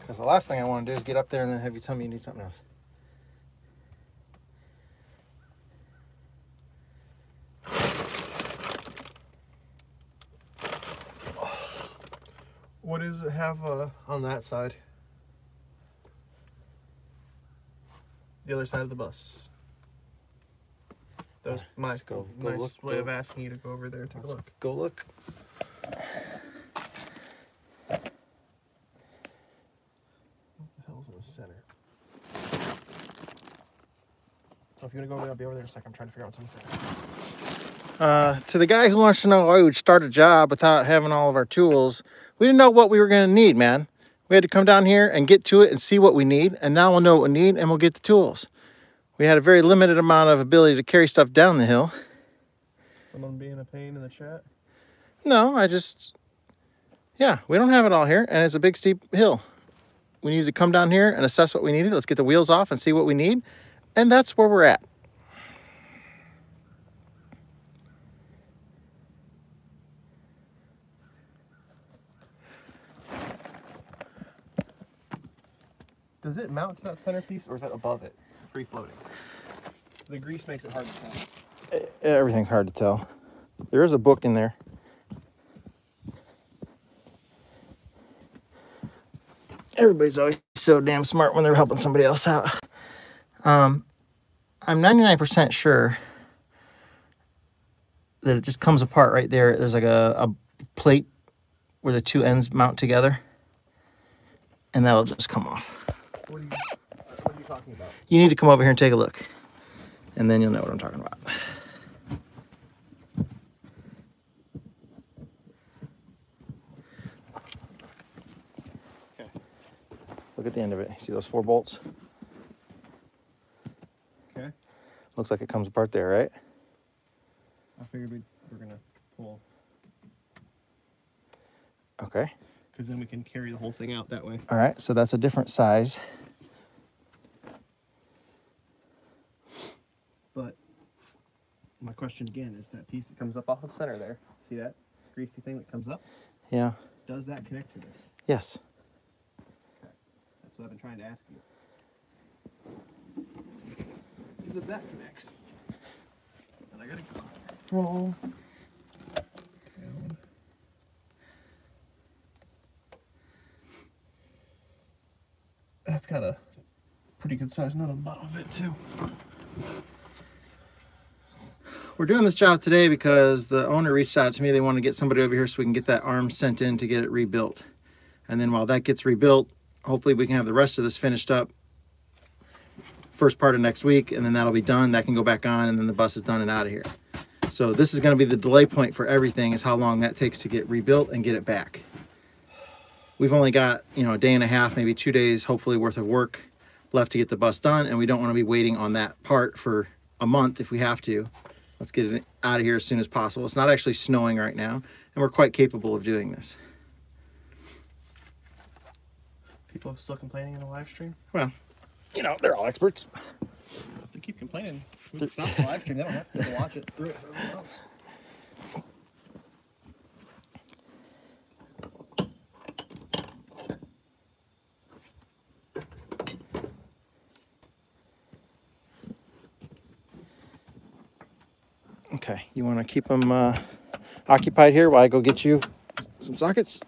Because the last thing I want to do is get up there and then have you tell me you need something else. What does it have on that side? The other side of the bus. That was my nice way of asking you to go over there and take a look. Go look. What the hell's in the center? So if you want to go over there, I'll be over there in a second. I'm trying to figure out what's in the center. To the guy who wants to know why we would start a job without having all of our tools, we didn't know what we were going to need, man. We had to come down here and get to it and see what we need, and now we'll know what we need and we'll get the tools. We had a very limited amount of ability to carry stuff down the hill. Someone being a pain in the chat? No, yeah, we don't have it all here, and it's a big steep hill. We need to come down here and assess what we needed. Let's get the wheels off and see what we need, and that's where we're at. Does it mount to that centerpiece, or is that above it, free floating? The grease makes it hard to tell. Everything's hard to tell. There is a book in there. Everybody's always so damn smart when they're helping somebody else out. I'm 99% sure that it just comes apart right there. There's like a plate where the two ends mount together, and that'll just come off. What are you talking about? You need to come over here and take a look, and then you'll know what I'm talking about. Okay. Look at the end of it. See those 4 bolts? Okay. Looks like it comes apart there, right? I figured we're gonna pull. Okay. Because then we can carry the whole thing out that way. All right, so that's a different size. But my question again is that piece that comes up off the center there. See that greasy thing that comes up? Yeah. Does that connect to this? Yes. Okay. That's what I've been trying to ask you. Because if that connects, then I gotta roll. That's got a pretty good size nut on the bottom of it too. We're doing this job today because the owner reached out to me. They want to get somebody over here so we can get that arm sent in to get it rebuilt. And then while that gets rebuilt, hopefully we can have the rest of this finished up first part of next week, and then that'll be done. That can go back on, and then the bus is done and out of here. So this is going to be the delay point for everything, is how long that takes to get rebuilt and get it back. We've only got, a day and a half, maybe 2 days, hopefully, worth of work left to get the bus done, and we don't want to be waiting on that part for a month if we have to. Let's get it out of here as soon as possible. It's not actually snowing right now, and we're quite capable of doing this. People are still complaining in the live stream? Well, they're all experts. If they keep complaining, we can stop the live stream. They don't have to watch it through it for everyone else. Okay, you want to keep them occupied here while I go get you some sockets?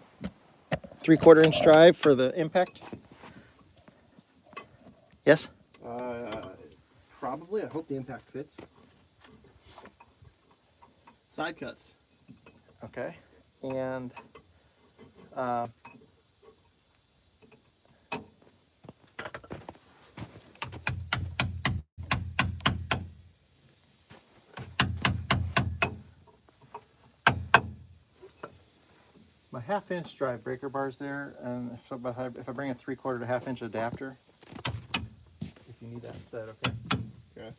3/4 inch drive for the impact? Yes? Probably. I hope the impact fits. Side cuts. Okay. And my 1/2 inch drive breaker bars there, and if I bring a 3/4 to 1/2 inch adapter, if you need that instead, okay? Okay.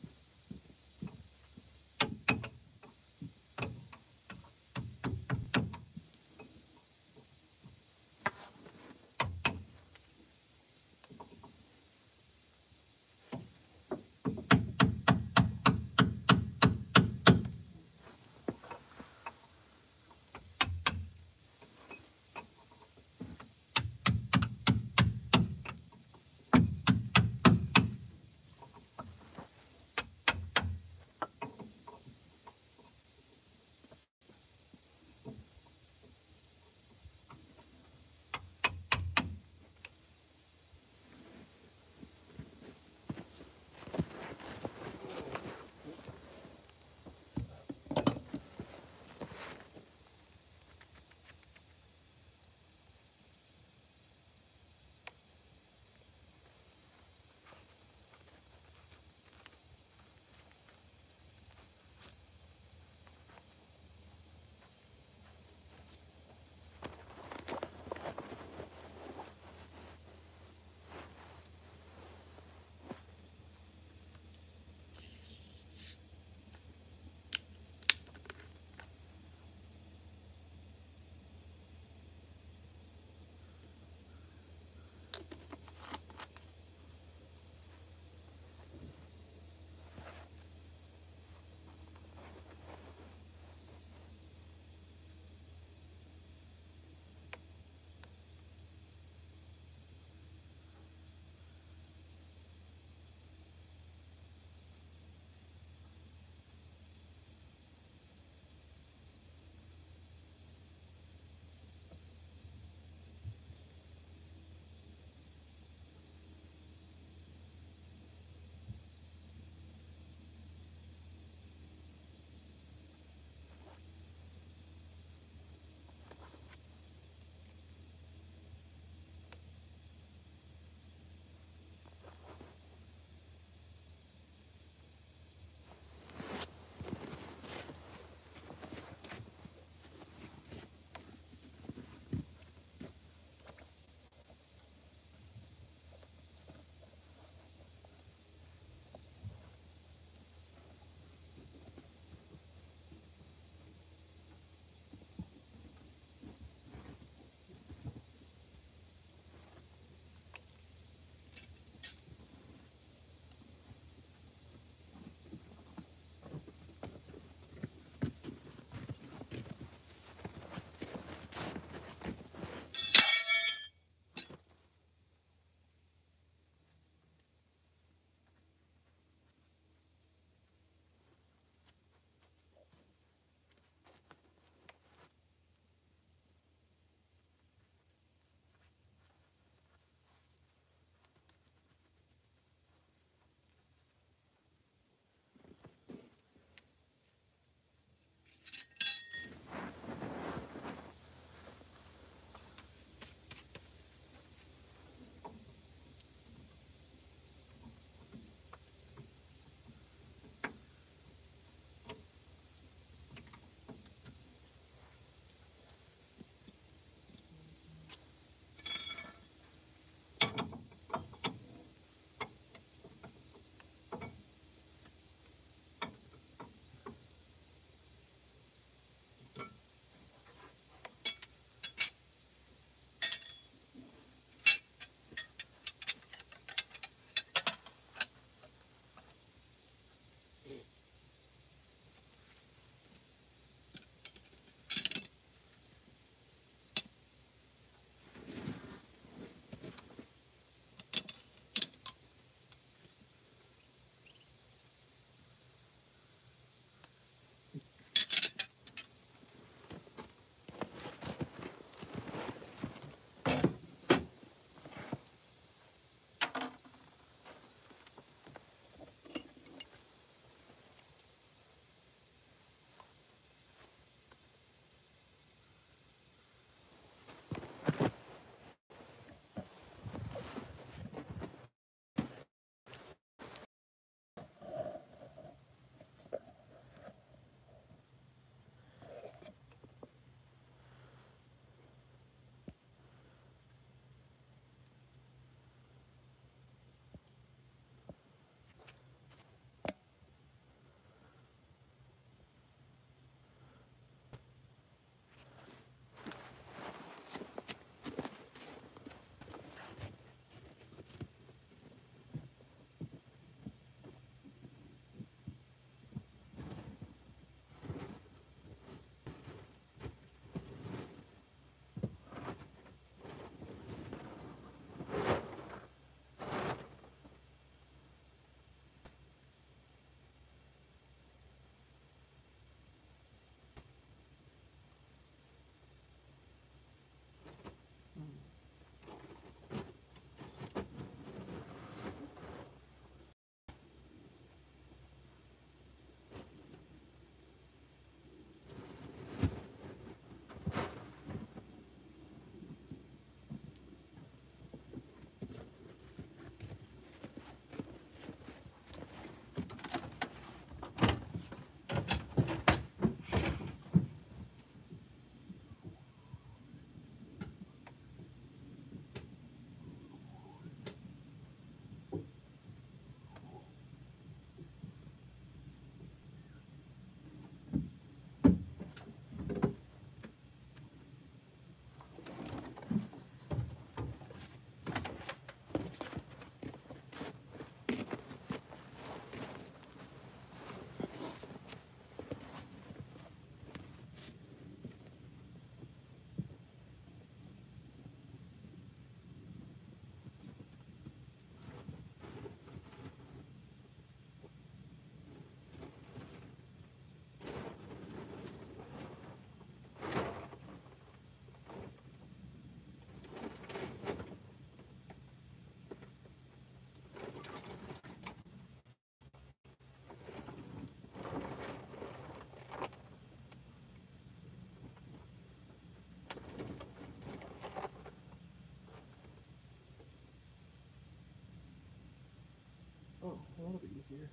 little bit easier.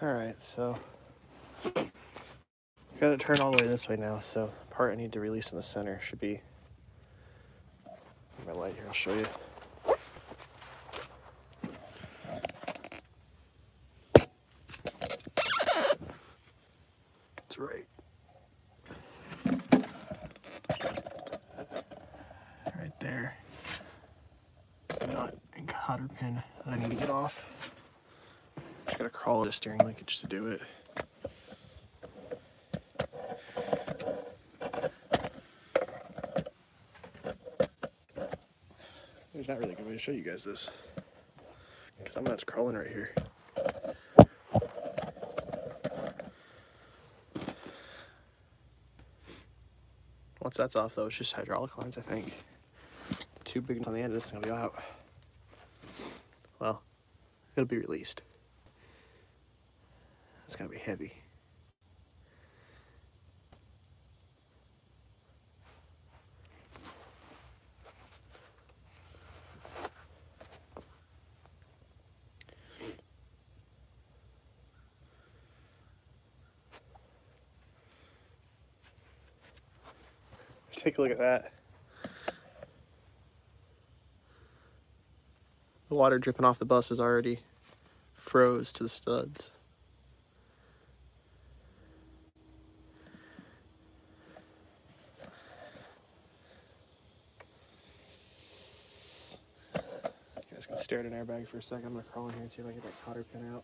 All right, so got it turned all the way this way now, so the part I need to release in the center should be my light here. I'll show you. It's right there. It's a nut and cotter pin that I need to get off. Just gotta crawl the steering linkage to do it. There's not really a good way to show you guys this, because I'm not crawling right here. Once that's off though, it's just hydraulic lines, I think. Too big on the end of this thing will be out. Well, it'll be released. It's gotta be heavy. Take a look at that. The water dripping off the bus is already froze to the studs. You guys can stare at an airbag for a second. I'm gonna crawl in here and see if I can get that cotter pin out.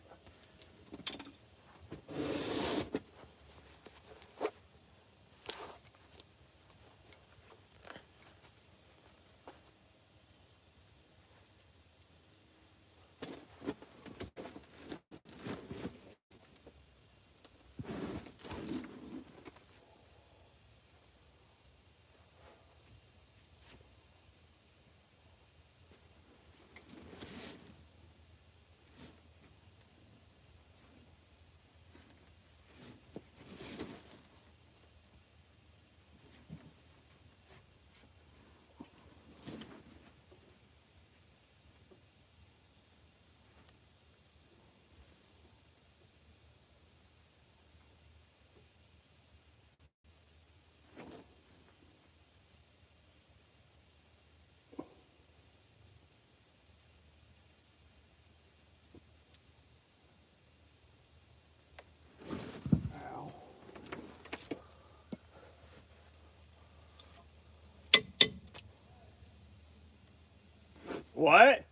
What?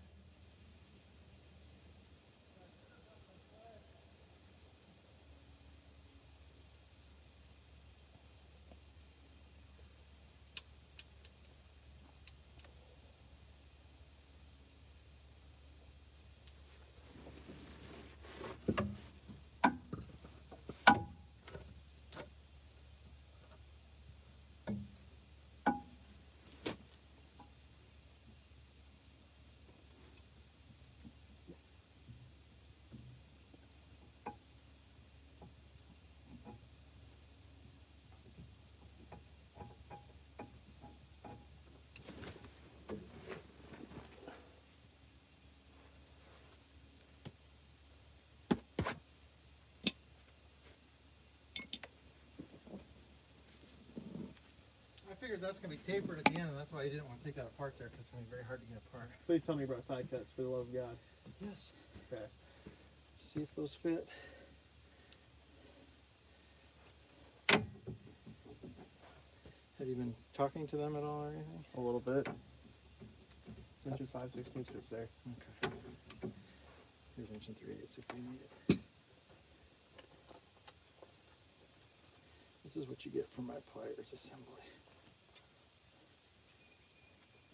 I figured that's going to be tapered at the end, and that's why I didn't want to take that apart there, because it's going to be very hard to get apart. Please tell me you brought side cuts, for the love of God. Yes. Okay. See if those fit. Have you been talking to them at all or anything? A little bit. That's Inches 5/16 fits there. Okay. Here's inch and 3/8 if you need it. This is what you get from my pliers assembly.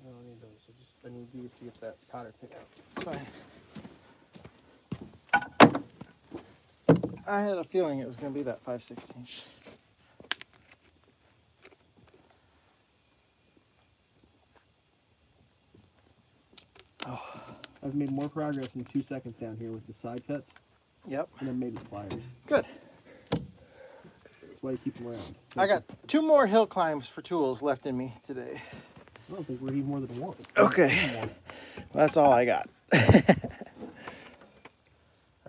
I don't need those. I need these to get that cotter pin out. It's fine. I had a feeling it was going to be that 5/16. Oh. I've made more progress in 2 seconds down here with the side cuts. Yep. And then maybe the pliers. Good. That's why you keep them around. I got 2 more hill climbs for tools left in me today. I don't think we're even more than one. Okay. Well, that's all I got. All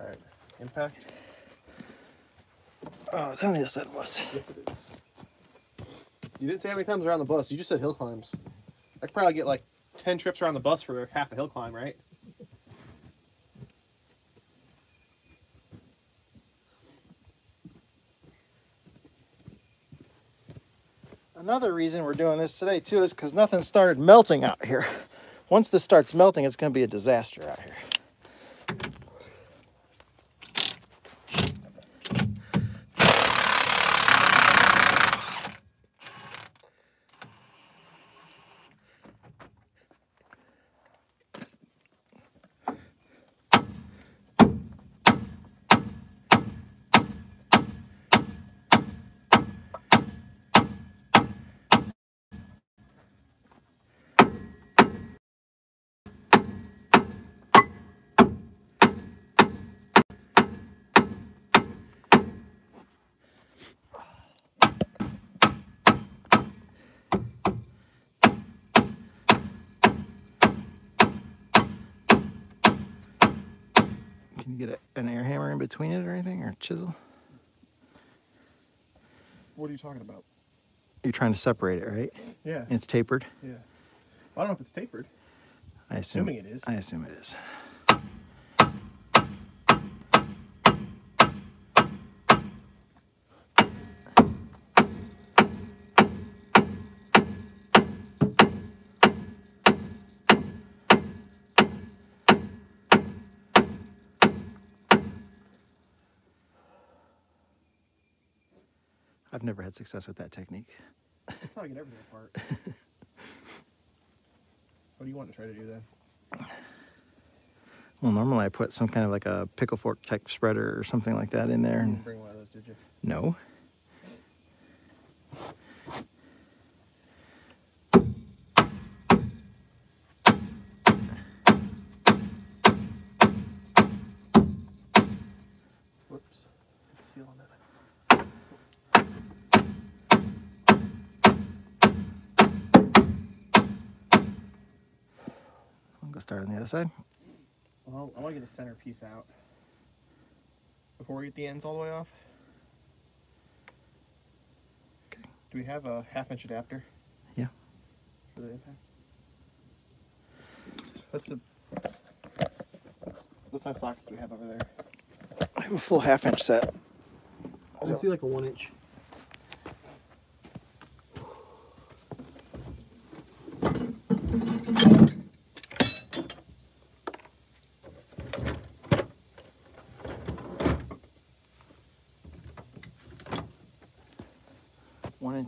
right. Impact. Oh, it's on the other side of the bus. Yes, it is. You didn't say how many times around the bus. You just said hill climbs. I could probably get like 10 trips around the bus for half a hill climb, right? Another reason we're doing this today too is because nothing started melting out here. Once this starts melting, it's going to be a disaster out here. Can you get an air hammer in between it or anything, or a chisel? What are you talking about? You're trying to separate it, right? Yeah. It's tapered? Yeah. I don't know if it's tapered. Assuming it is. I assume it is. I've never had success with that technique. That's how I get everything apart. What do you want to try to do then? Well, normally I put some kind of like a pickle fork type spreader or something like that in there. You And didn't bring one of those, did you? no. Whoops. It's sealing it. I'll go start on the other side. Well, I want to get the center piece out before we get the ends all the way off. Okay. Do we have a 1/2 inch adapter? Yeah. For the impact? What size sockets do we have over there? I have a full 1/2 inch set. Let's do like a 1 inch.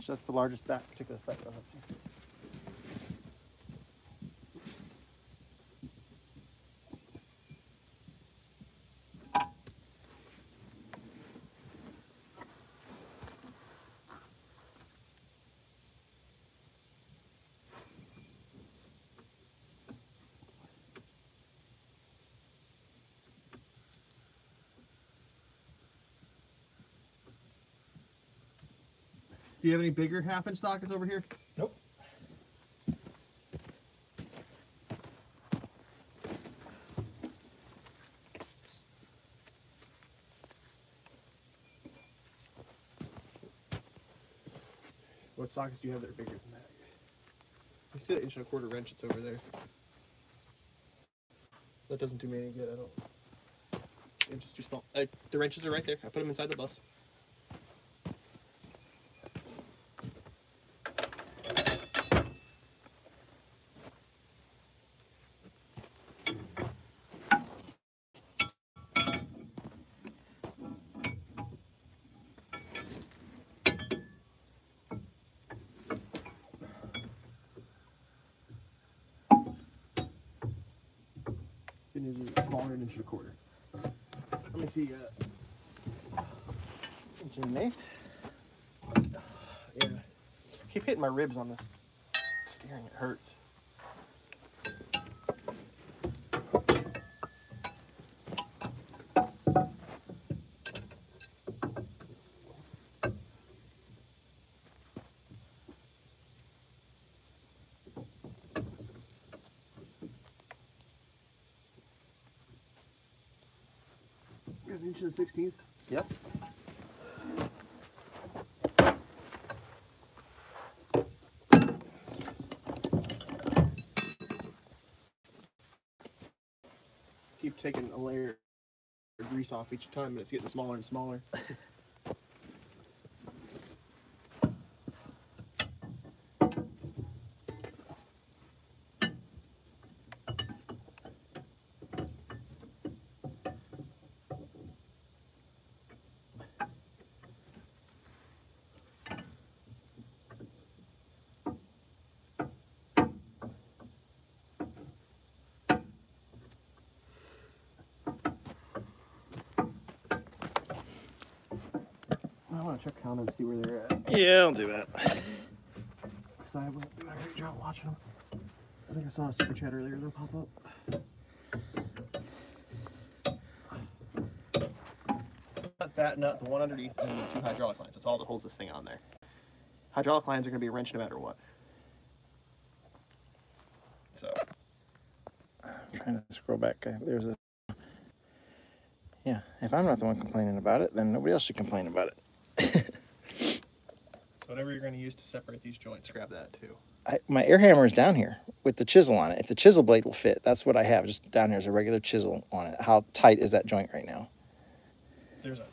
That's the largest that particular set goes up to. Do you have any bigger 1/2 inch sockets over here? Nope. What sockets do you have that are bigger than that? You see that 1¼ wrench that's over there? That doesn't do me any good. I don't. It's just too small. The wrenches are right there. I put them inside the bus. is smaller than 1.25 inches. Let me see. 1 1/8. Yeah. Keep hitting my ribs on this steering. It hurts. An 1/16. Yep. Keep taking a layer of grease off each time, but it's getting smaller and smaller. I want to check on them and see where they're at. Yeah, I'll do that. So I wasn't doing a great job watching them. I think I saw a super chat earlier. They'll pop up. That nut, the one underneath, and the 2 hydraulic lines. That's all that holds this thing on there. Hydraulic lines are going to be a wrench no matter what. So. I'm trying to scroll back. There's a. Yeah, if I'm not the one complaining about it, then nobody else should complain about it. So whatever you're going to use to separate these joints, grab that too. My air hammer is down here with the chisel on it. If the chisel blade will fit, that's what I have. Just down here is a regular chisel on it. How tight is that joint right now? There's a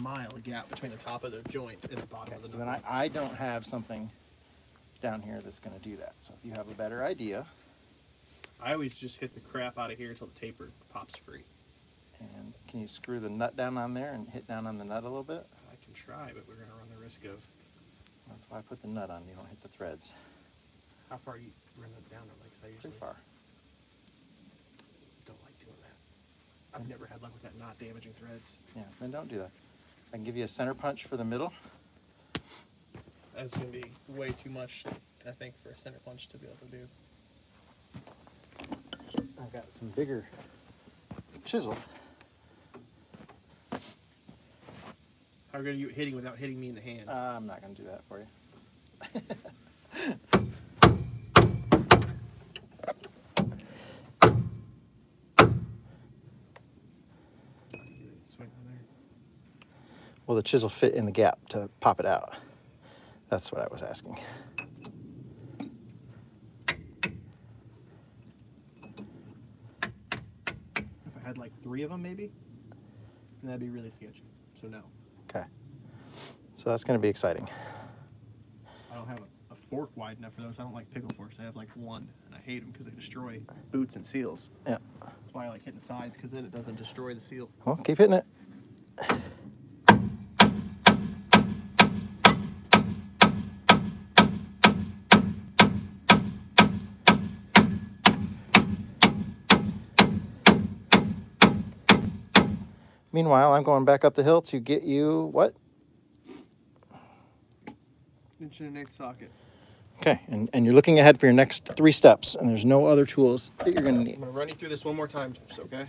mile gap between the top of the joint and the bottom of the So then I don't have something down here that's going to do that. So if you have a better idea. I always just hit the crap out of here until the taper pops free. And can you screw the nut down on there and hit down on the nut a little bit? I can try, but we're going to run the risk of... That's why I put the nut on. You don't hit the threads. How far you run it down? Like I usually Pretty far. Don't like doing that. I've never had luck with that not damaging threads. Yeah, then don't do that. I can give you a center punch for the middle. That's going to be way too much, I think, for a center punch to be able to do. I've got some bigger chisel. How good are you at hitting without hitting me in the hand? I'm not going to do that for you. Swing on there. Will the chisel fit in the gap to pop it out? That's what I was asking. If I had like 3 of them, maybe, then that'd be really sketchy. So no. Okay. So that's going to be exciting. I don't have a fork wide enough for those. I don't like pickle forks. I have like 1, and I hate them because they destroy boots and seals. Yeah. That's why I like hitting the sides, because then it doesn't destroy the seal. Well, keep hitting it. Meanwhile, I'm going back up the hill to get you what? 1.1/8 socket. Okay, and you're looking ahead for your next 3 steps, and there's no other tools that you're going to I'm need. going to run you through this one more time, okay?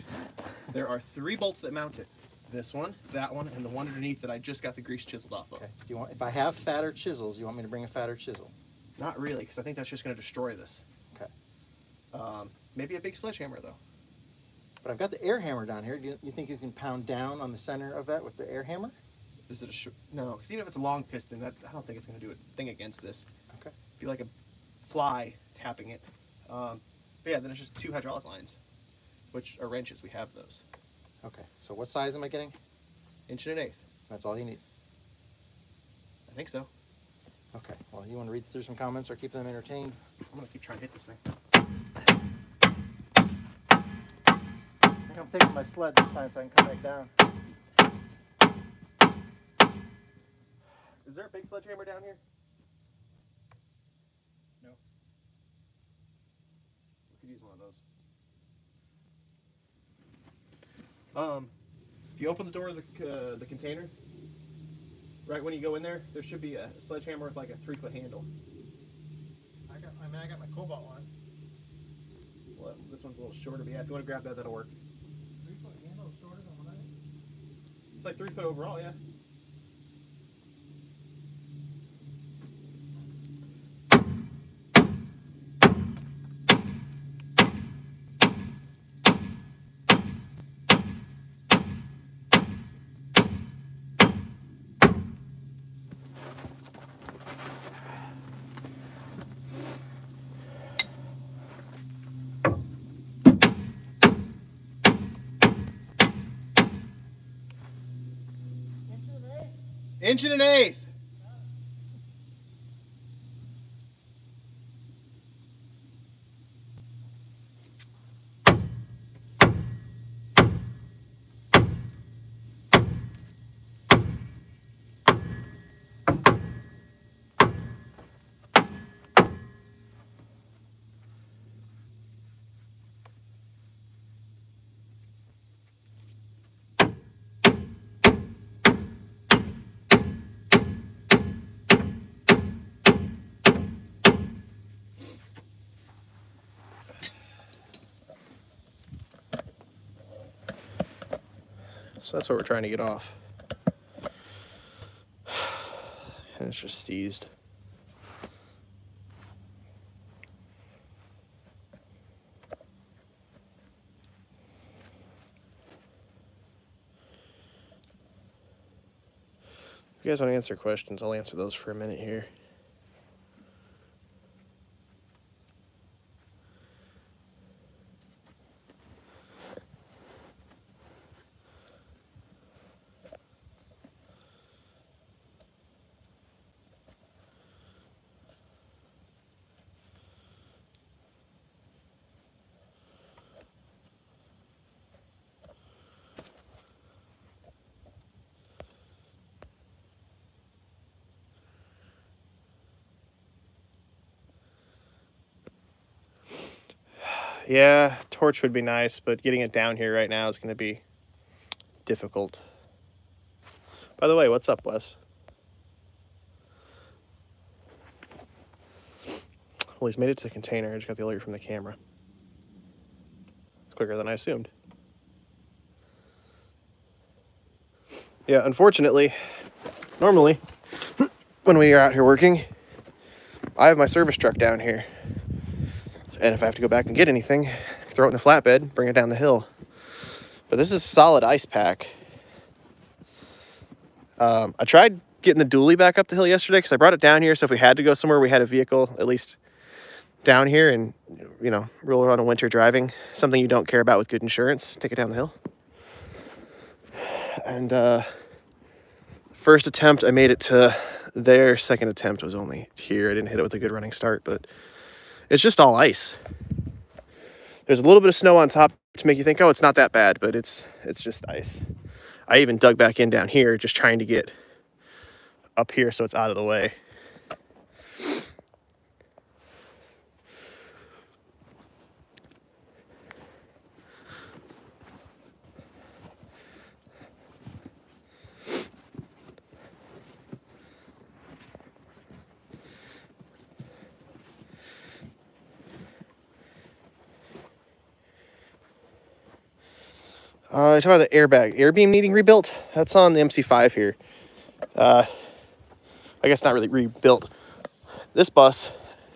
There are 3 bolts that mount it. This one, that one, and the one underneath that I just got the grease chiseled off of. Okay. Do you want? If I have fatter chisels, you want me to bring a fatter chisel? Not really, because I think that's just going to destroy this. Okay. Maybe a big sledgehammer, though. But I've got the air hammer down here. Do you think you can pound down on the center of that with the air hammer? Is it a no? Because even if it's a long piston, I don't think it's going to do a thing against this. Okay. Be like a fly tapping it. But yeah, then it's just 2 hydraulic lines, which are wrenches. We have those. Okay. So what size am I getting? 1.1/8. That's all you need. I think so. Okay. Well, you want to read through some comments or keep them entertained? I'm going to keep trying to hit this thing. I think I'm taking my sled this time so I can come back down. Is there a big sledgehammer down here? No. We could use one of those. If you open the door of the container, right when you go in there, there should be a sledgehammer with like a 3-foot handle. I got my Cobalt one. Well, this one's a little shorter, but yeah, if you want to grab that, that'll work. 3-foot handle shorter than what I. It's like 3 foot overall, yeah. Inch and an eighth. So that's what we're trying to get off. And it's just seized. If you guys want to answer questions, I'll answer those for a minute here. Yeah, torch would be nice, but getting it down here right now is going to be difficult. By the way, what's up, Wes? Well, he's made it to the container. I just got the alert from the camera. It's quicker than I assumed. Yeah, unfortunately, normally, when we are out here working, I have my service truck down here. And if I have to go back and get anything, throw it in the flatbed, bring it down the hill. But this is solid ice pack. I tried getting the dually back up the hill yesterday because I brought it down here. So if we had to go somewhere, we had a vehicle at least down here and, you know, roll around in winter driving. Something you don't care about with good insurance. Take it down the hill. And first attempt, I made it to there. Second attempt was only here. I didn't hit it with a good running start, but it's just all ice. There's a little bit of snow on top to make you think, oh, it's not that bad, but it's just ice. I even dug back in down here, just trying to get up here so it's out of the way. Talk about the airbag. Air beam needing rebuilt. That's on the MC5 here. I guess not really rebuilt. This bus,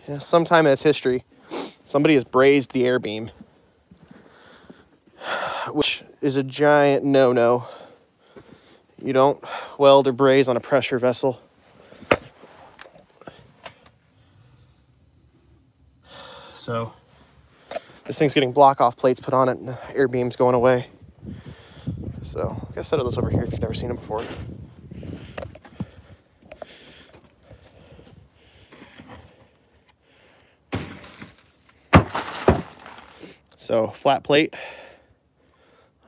you know, sometime in its history, somebody has brazed the air beam, which is a giant no-no. You don't weld or braze on a pressure vessel. So this thing's getting block-off plates put on it, and the air beam's going away. So I got a set of those over here if you've never seen them before. So flat plate,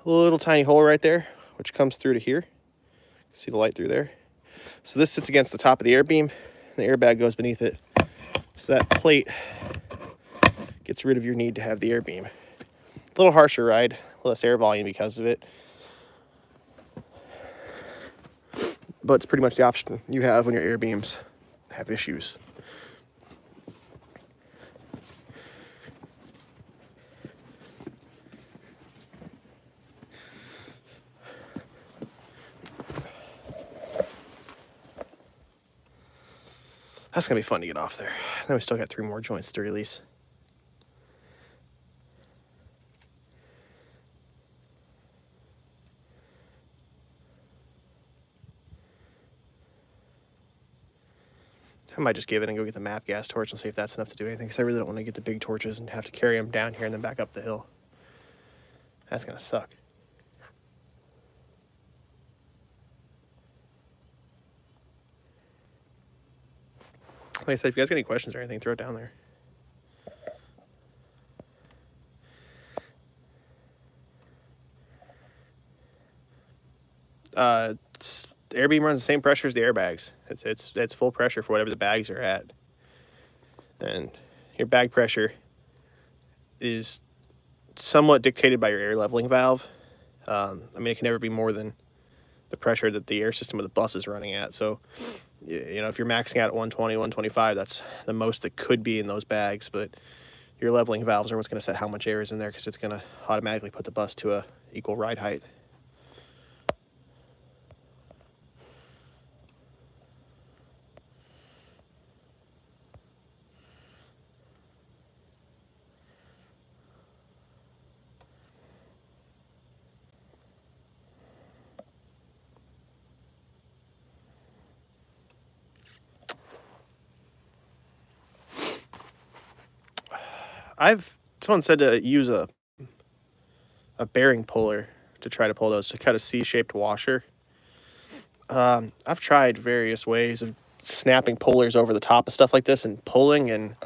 a little tiny hole right there, which comes through to here. See the light through there. So this sits against the top of the air beam, and the airbag goes beneath it. So that plate gets rid of your need to have the air beam. A little harsher ride, less air volume because of it. but it's pretty much the option you have when your air beams have issues. That's gonna be fun to get off there. Then we still got 3 more joints to release. I might just give it and go get the map gas torch and see if that's enough to do anything, because I really don't want to get the big torches and have to carry them down here and then back up the hill. That's gonna suck. Like I said, if you guys got any questions or anything, throw it down there. Air beam runs the same pressure as the airbags. It's full pressure for whatever the bags are at, and your bag pressure is somewhat dictated by your air leveling valve. I mean, it can never be more than the pressure that the air system of the bus is running at. So, you know, if you're maxing out at 120, 125, that's the most that could be in those bags. But your leveling valves are what's going to set how much air is in there, because it's going to automatically put the bus to a equal ride height. Someone said to use a bearing puller to try to pull those, to cut a C-shaped washer. I've tried various ways of snapping pullers over the top of stuff like this and pulling, and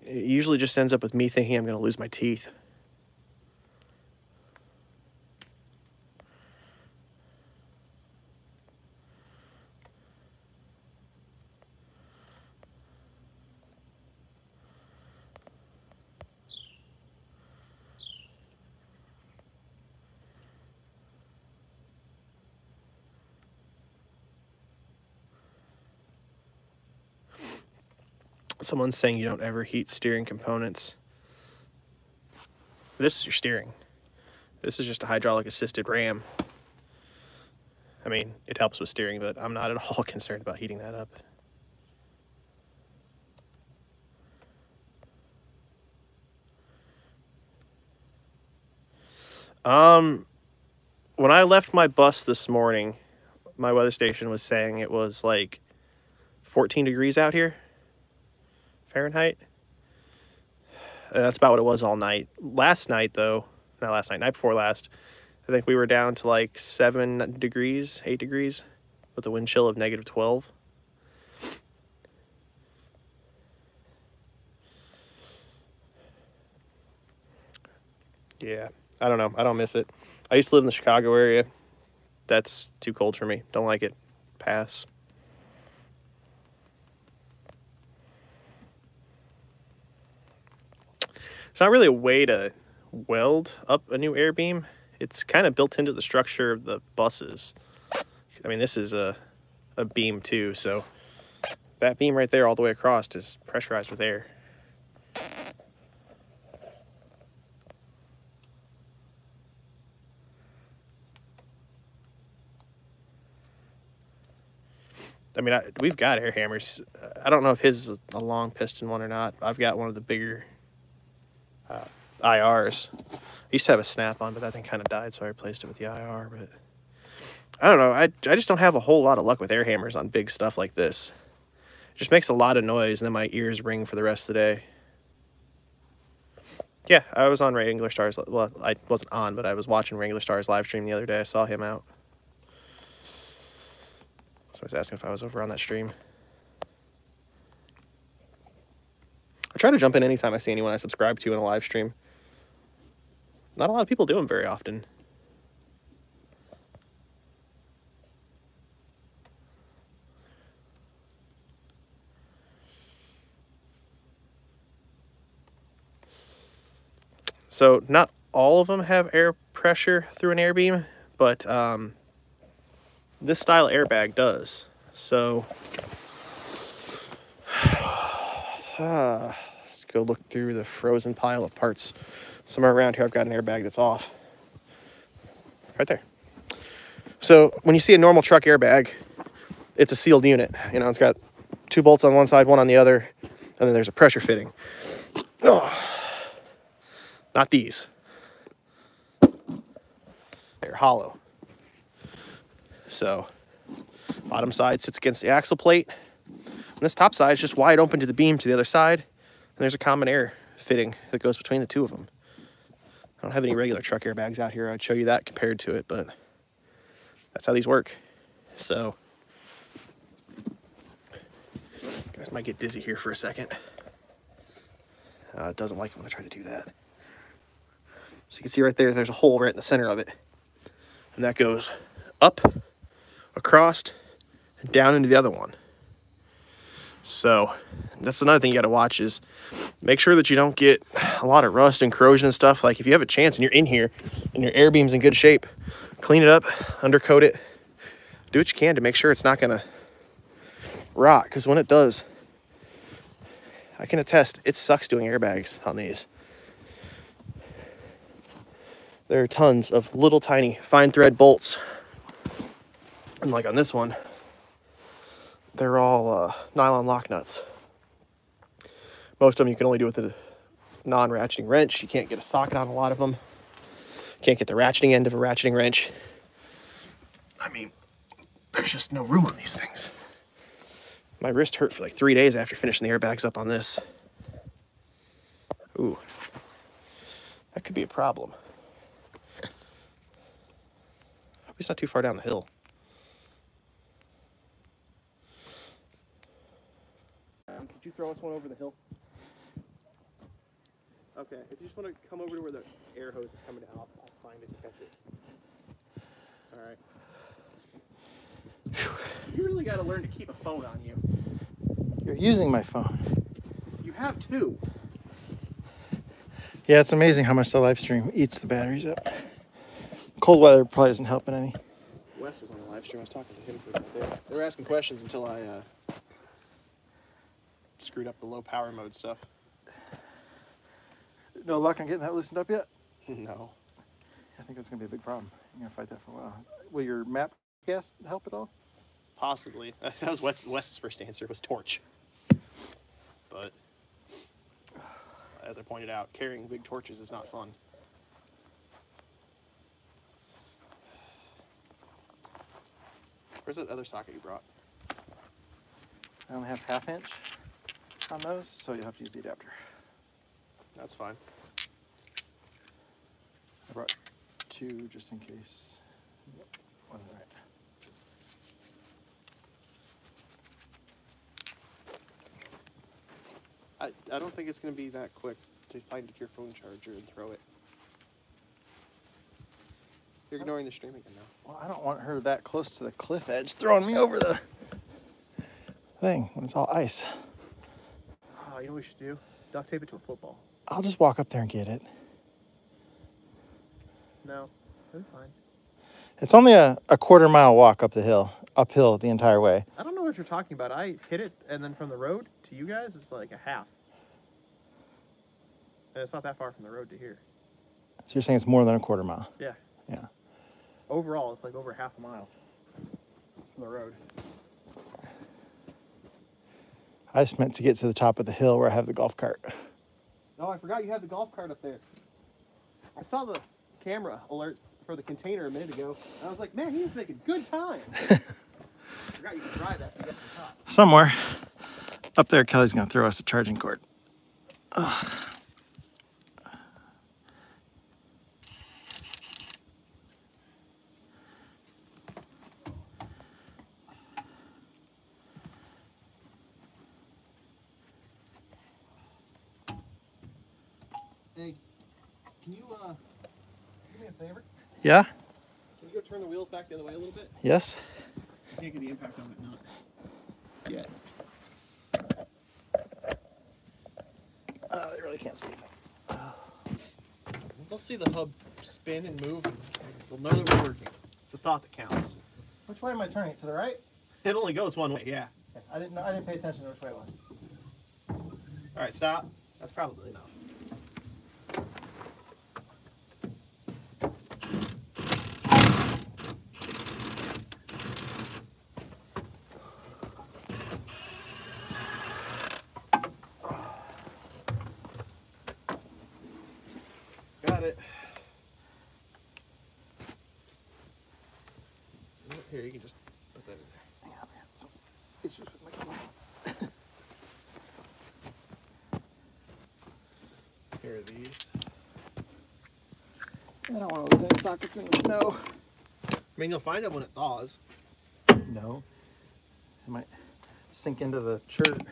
it usually just ends up with me thinking I'm going to lose my teeth. Someone's saying you don't ever heat steering components. This is your steering. This is just a hydraulic assisted ram. I mean, it helps with steering, but I'm not at all concerned about heating that up. When I left my bus this morning, my weather station was saying it was like 14 degrees out here, Fahrenheit. And that's about what it was all night. Last night, though, not last night, night before last, I think we were down to like 7 degrees, 8 degrees, with a wind chill of -12. Yeah, I don't know. I don't miss it. I used to live in the Chicago area. That's too cold for me. Don't like it. Pass. It's not really a way to weld up a new air beam. It's kind of built into the structure of the buses. I mean, this is a beam too, so that beam right there all the way across is pressurized with air. I mean, we've got air hammers. I don't know if his is a long piston one or not. I've got one of the bigger IRs. I used to have a snap-on, but that thing kind of died, so I replaced it with the IR. But I don't know. I just don't have a whole lot of luck with air hammers on big stuff like this. It just makes a lot of noise, and then my ears ring for the rest of the day. Yeah, I was on Regular Stars. Well, I wasn't on, but I was watching Regular Stars live stream the other day. I saw him out. So I was asking if I was over on that stream. I try to jump in anytime I see anyone I subscribe to in a live stream. Not a lot of people do them very often. So not all of them have air pressure through an air beam, but this style airbag does. So let's go look through the frozen pile of parts. Somewhere around here I've got an airbag that's off. Right there. So when you see a normal truck airbag, it's a sealed unit. You know, it's got 2 bolts on one side, 1 on the other, and then there's a pressure fitting. Oh, not these. They're hollow. So bottom side sits against the axle plate. And this top side is just wide open to the beam to the other side. And there's a common air fitting that goes between the two of them. I don't have any regular truck airbags out here. I'd show you that compared to it, but that's how these work. So, you guys might get dizzy here for a second. It doesn't like it when I try to do that. So you can see right there, there's a hole right in the center of it. And that goes up, across, and down into the other one. So that's another thing you got to watch is make sure that you don't get a lot of rust and corrosion and stuff. Like if you have a chance and you're in here and your air beam's in good shape, clean it up, undercoat it, do what you can to make sure it's not going to rot. Because when it does, I can attest, it sucks doing airbags on these. There are tons of little tiny fine thread bolts. And like on this one, they're all nylon lock nuts. Most of them you can only do with a non-ratcheting wrench. You can't get a socket on a lot of them. Can't get the ratcheting end of a ratcheting wrench. I mean, there's just no room on these things. My wrist hurt for like 3 days after finishing the airbags up on this. Ooh, that could be a problem. Hope he's not too far down the hill. Could you throw us one over the hill? Okay, if you just want to come over to where the air hose is coming out, I'll find it and catch it. Alright. You really got to learn to keep a phone on you. You're using my phone. You have 2. Yeah, it's amazing how much the live stream eats the batteries up. Cold weather probably isn't helping any. Wes was on the live stream. I was talking to him for a minute. They were asking questions until I screwed up the low power mode stuff. No luck on getting that loosened up yet? No. I think that's going to be a big problem. You're going to fight that for a while. Will your map gas help at all? Possibly. That was Wes's first answer, was torch. But, as I pointed out, carrying big torches is not fun. Where's that other socket you brought? I only have 1/2 inch on those, so you'll have to use the adapter. That's fine. I brought 2 just in case. Yep, wasn't right. I don't think it's going to be that quick to find your phone charger and throw it. You're ignoring the stream again now. Well, I don't want her that close to the cliff edge throwing me over the thing when it's all ice. Oh, you know what we should do? Duct tape it to a football. I'll just walk up there and get it. No, that's fine. It's only a 1/4 mile walk up the hill, uphill the entire way. I don't know what you're talking about. I hit it, and then from the road to you guys, it's like a half. And it's not that far from the road to here. So you're saying it's more than a 1/4 mile? Yeah. Yeah. Overall, it's like over 1/2 mile from the road. I just meant to get to the top of the hill where I have the golf cart. Oh, I forgot you had the golf cart up there. I saw the camera alert for the container a minute ago, and I was like, man, he was making good time. I forgot you could drive that to get to the top. Somewhere up there, Kelly's going to throw us a charging cord. Ugh. Hey, can you do me a favor? Yeah? Can you go turn the wheels back the other way a little bit? Yes? I can't get the impact on it nut yet. They really can't see anything. They'll see the hub spin and move, and they'll know that we're working. It's the thought that counts. Which way am I turning? To the right? It only goes one way, yeah. Okay. I didn't pay attention to which way it was. All right, stop. That's probably enough. Got it. Here, you can just put that in there. Yeah, man. Some issues with my camera. Here are these. I don't want to lose any sockets in the snow. I mean, you'll find them when it thaws. No. It might sink into the chert.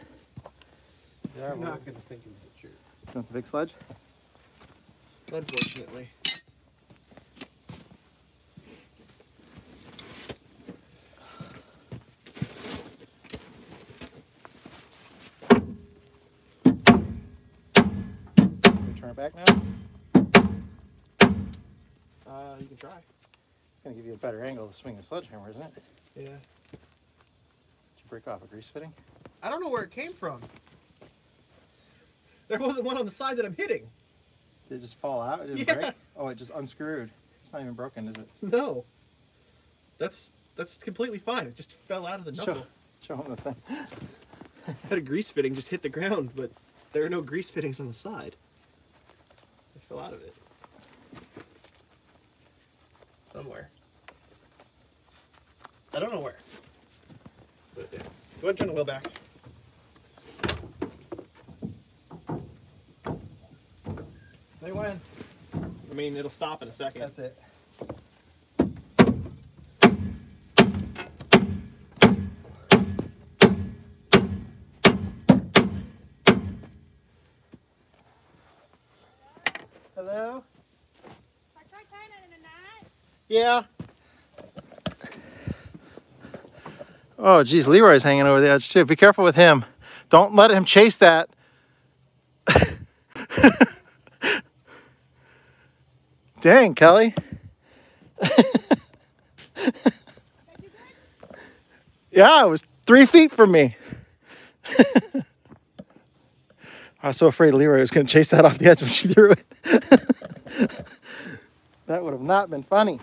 They're not going to sink into the chute. You want the big sledge? Unfortunately. Can we turn it back now? You can try. It's going to give you a better angle to swing the sledgehammer, isn't it? Did Yeah. you break off a grease fitting? I don't know where it came from. There wasn't one on the side that I'm hitting. Did it just fall out? It didn't Yeah. break? Oh, it just unscrewed. It's not even broken, is it? No. That's completely fine. It just fell out of the knuckle. Show him the thing. I had a grease fitting just hit the ground, but there are no grease fittings on the side. It fell out of it. Somewhere. I don't know where. But yeah. Go ahead and turn the wheel back. Say when. I mean, it'll stop in a second. That's it. Hello? I tried tying it in a knot. Yeah. Oh, geez, Leroy's hanging over the edge too. Be careful with him. Don't let him chase that. Dang, Kelly. Yeah, it was 3 feet from me. I was so afraid Leroy was going to chase that off the edge when she threw it. That would have not been funny.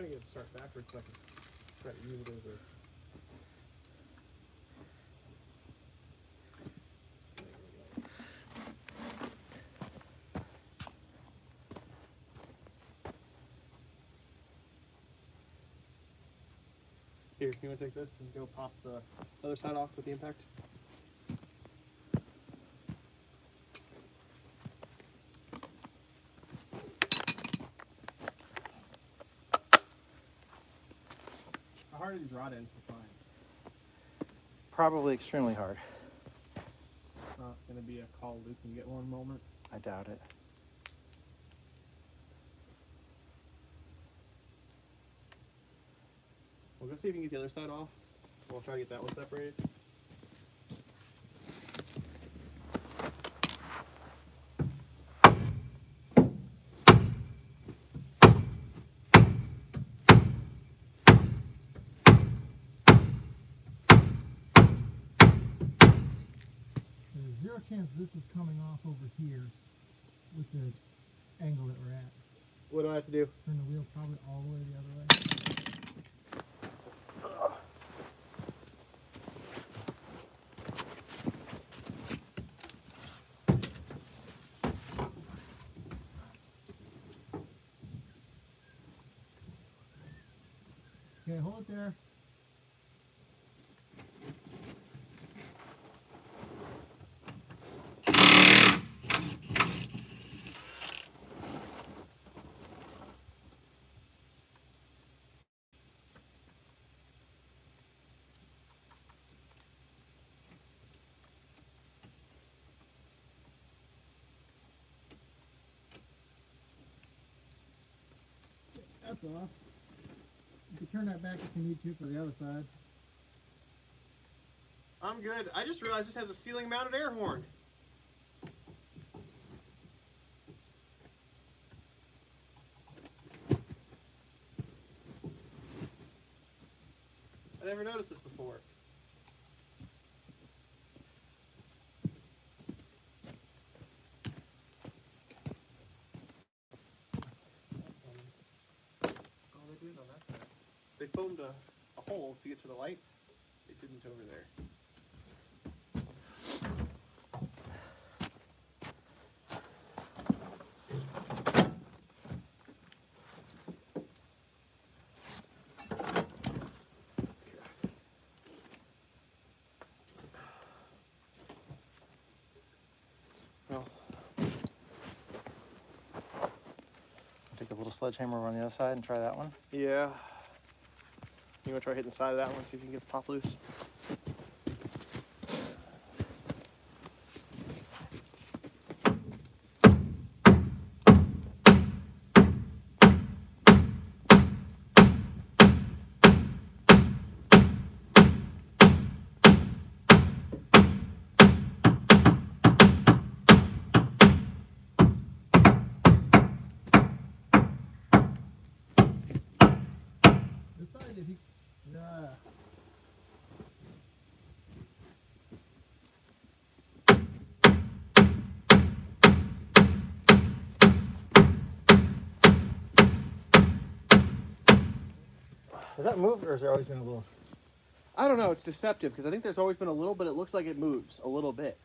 I'm trying to get it to start backwards so I can try to use it as a... Here, you want to take this and go pop the other side off with the impact? How hard are these rod ends to find? Probably extremely hard. It's not going to be a call Luke and get one moment. I doubt it. We'll go see if we can get the other side off. We'll try to get that one separated. There's zero chance this is coming off over here with the angle that we're at. What do I have to do? Turn the wheel probably all the way the other way. Okay, hold it there. That's off. You can turn that back if you need to for the other side. I'm good. I just realized this has a ceiling mounted air horn. I never noticed this before. Oh, they did on that side. They foamed a hole to get to the light. It didn't over there. Well, Take a little sledgehammer on the other side and try that one. yeah. You want to try hitting the side of that one, see if you can get the pop loose? This side, if you. Yeah. Has that moved, or has there always been a little? I don't know. It's deceptive because I think there's always been a little bit. It looks like it moves a little bit.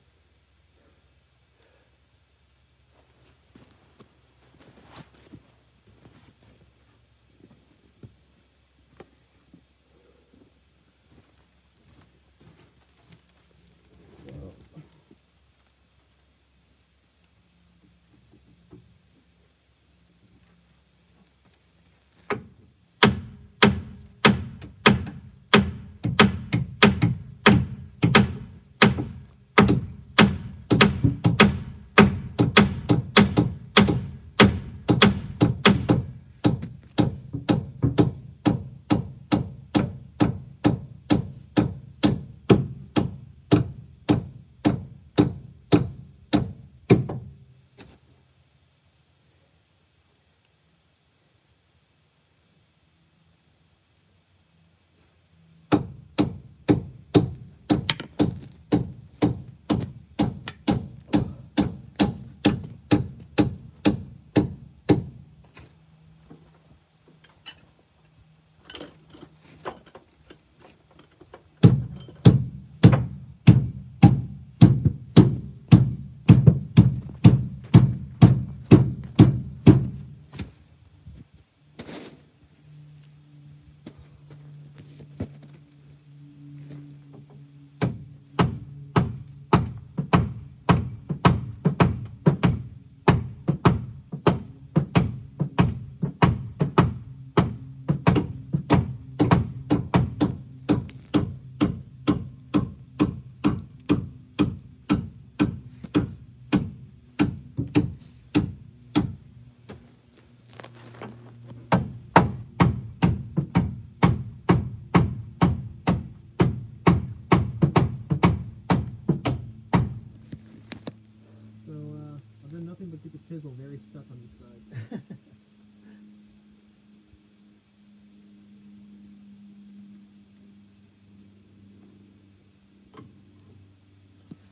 nothing but get the chisel very stuck on each side.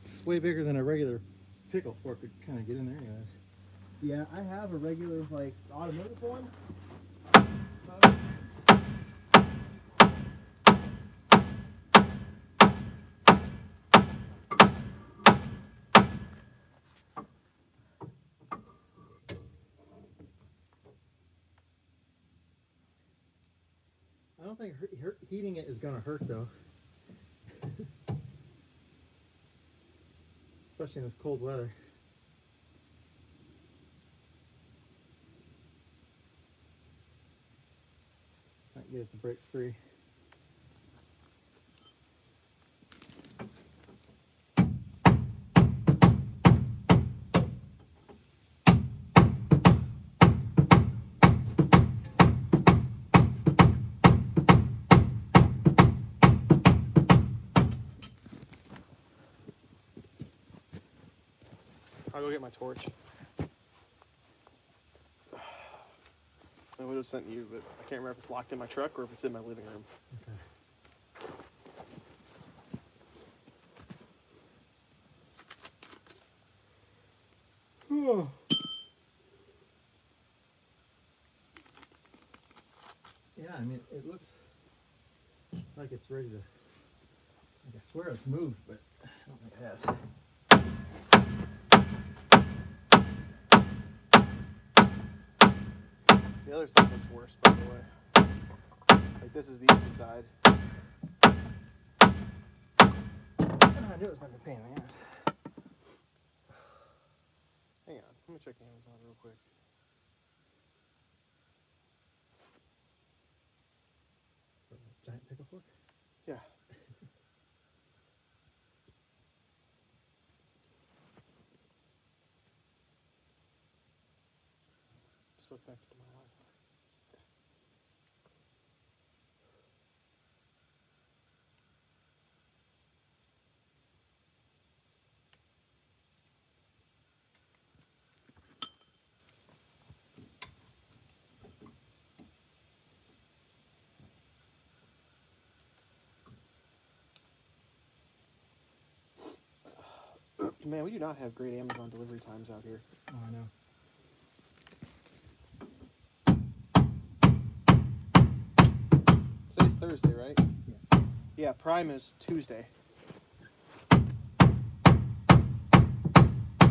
It's way bigger than a regular pickle fork could kind of get in there anyways. Yeah, I have a regular, like, automotive one. I don't think heating it is going to hurt though. Especially in this cold weather. Might get it to break free. I'll go get my torch. I would have sent you, but I can't remember if it's locked in my truck or if it's in my living room. Okay. Yeah, I mean, it looks like it's ready to. I swear it's moved, but I don't think it has. The other side looks worse, by the way. Like, this is the easy side. I knew it was going to be a pain in the ass. Hang on, let me check Amazon real quick. Giant pickle fork? Yeah. Still connected to my Wi-Fi. Man, we do not have great Amazon delivery times out here. Oh, I know. Today's Thursday, right? Yeah. Yeah, Prime is Tuesday. Well,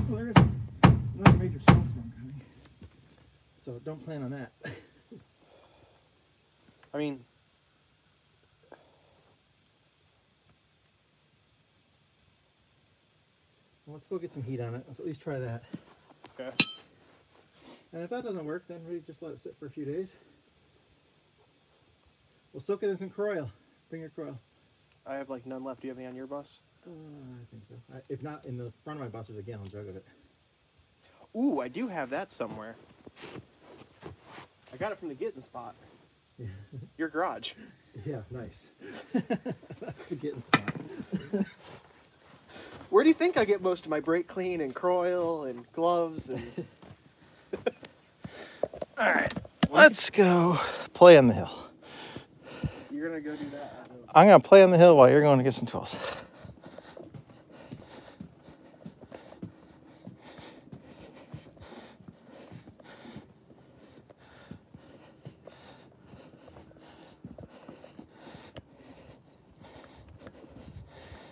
there is another major snowstorm coming. So don't plan on that. I mean, Well, let's go get some heat on it. Let's at least try that. okay. And if that doesn't work, then we just let it sit for a few days. We'll soak it in some Croil. Bring your Croil. I have like none left. Do you have any on your bus? I think so. If not, in the front of my bus, there's a gallon jug of it. Ooh, I do have that somewhere. I got it from the Getting Spot. Yeah. Your garage. Yeah, nice. That's the getting spot. Where do you think I get most of my brake clean and Croil and gloves and... All right, let's go play on the hill. You're gonna go do that. I'm gonna play on the hill while you're going to get some tools.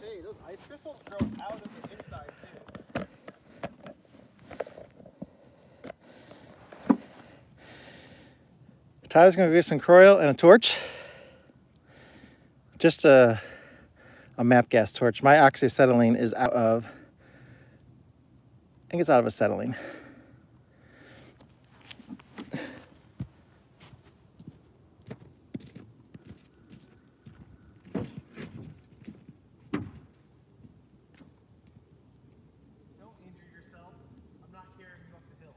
Hey, those ice crystals grow out of the inside too. Tyler's gonna get some Croil and a torch. Just a map gas torch. My oxyacetylene is out of, I think it's out of acetylene. Don't injure yourself. I'm not carrying you up the hill.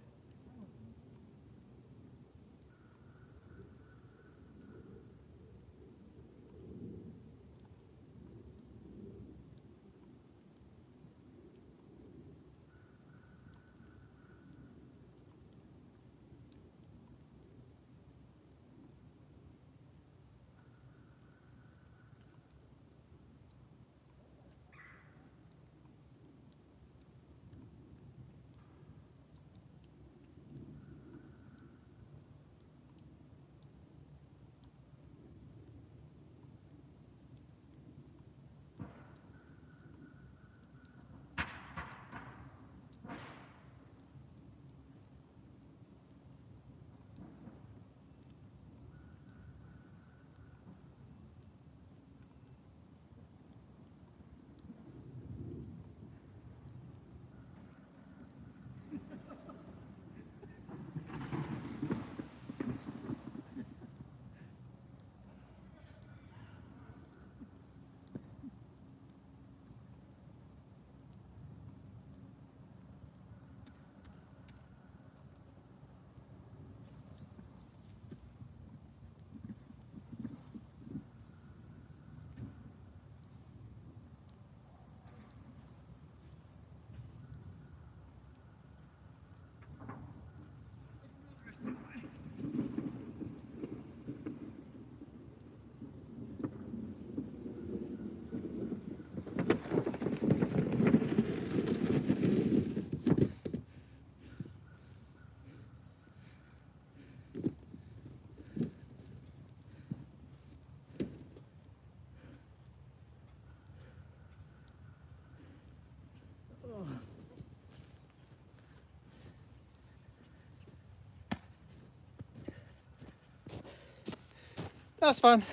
That's fun.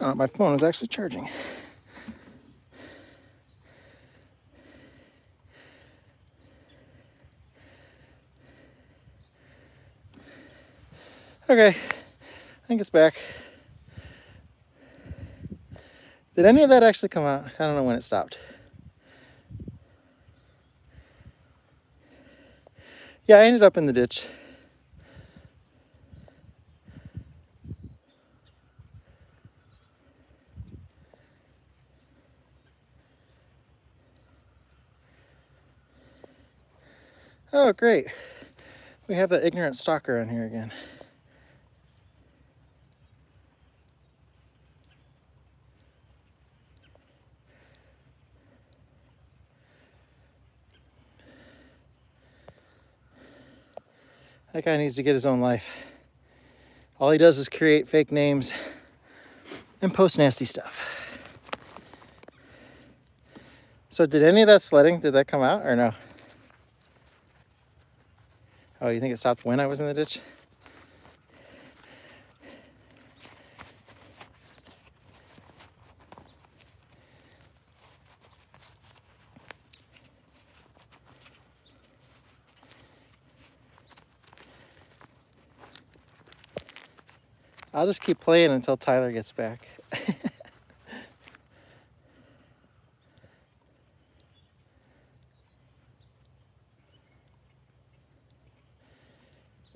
Oh, my phone is actually charging. Okay, I think it's back. Did any of that actually come out? I don't know when it stopped. Yeah, I ended up in the ditch. Oh, great. We have the ignorant stalker on here again. That guy needs to get his own life. All he does is create fake names and post nasty stuff. So did any of that sledding, did that come out or no? Oh, you think it stopped when I was in the ditch? I'll just keep playing until Tyler gets back.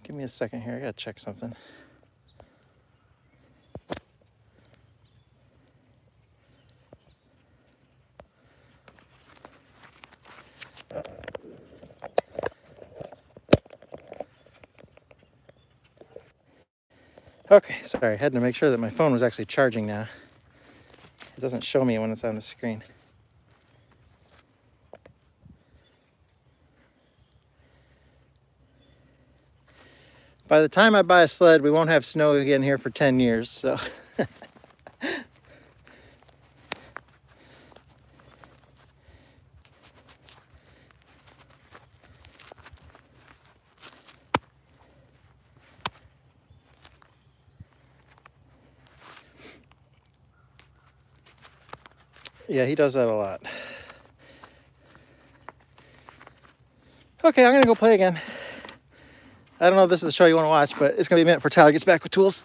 Give me a second here, I gotta check something. Okay, sorry, I had to make sure that my phone was actually charging now. It doesn't show me when it's on the screen. By the time I buy a sled, we won't have snow again here for 10 years, so. Yeah, he does that a lot. Okay, I'm gonna go play again. I don't know if this is the show you want to watch, but it's gonna be a minute before Tyler gets back with tools.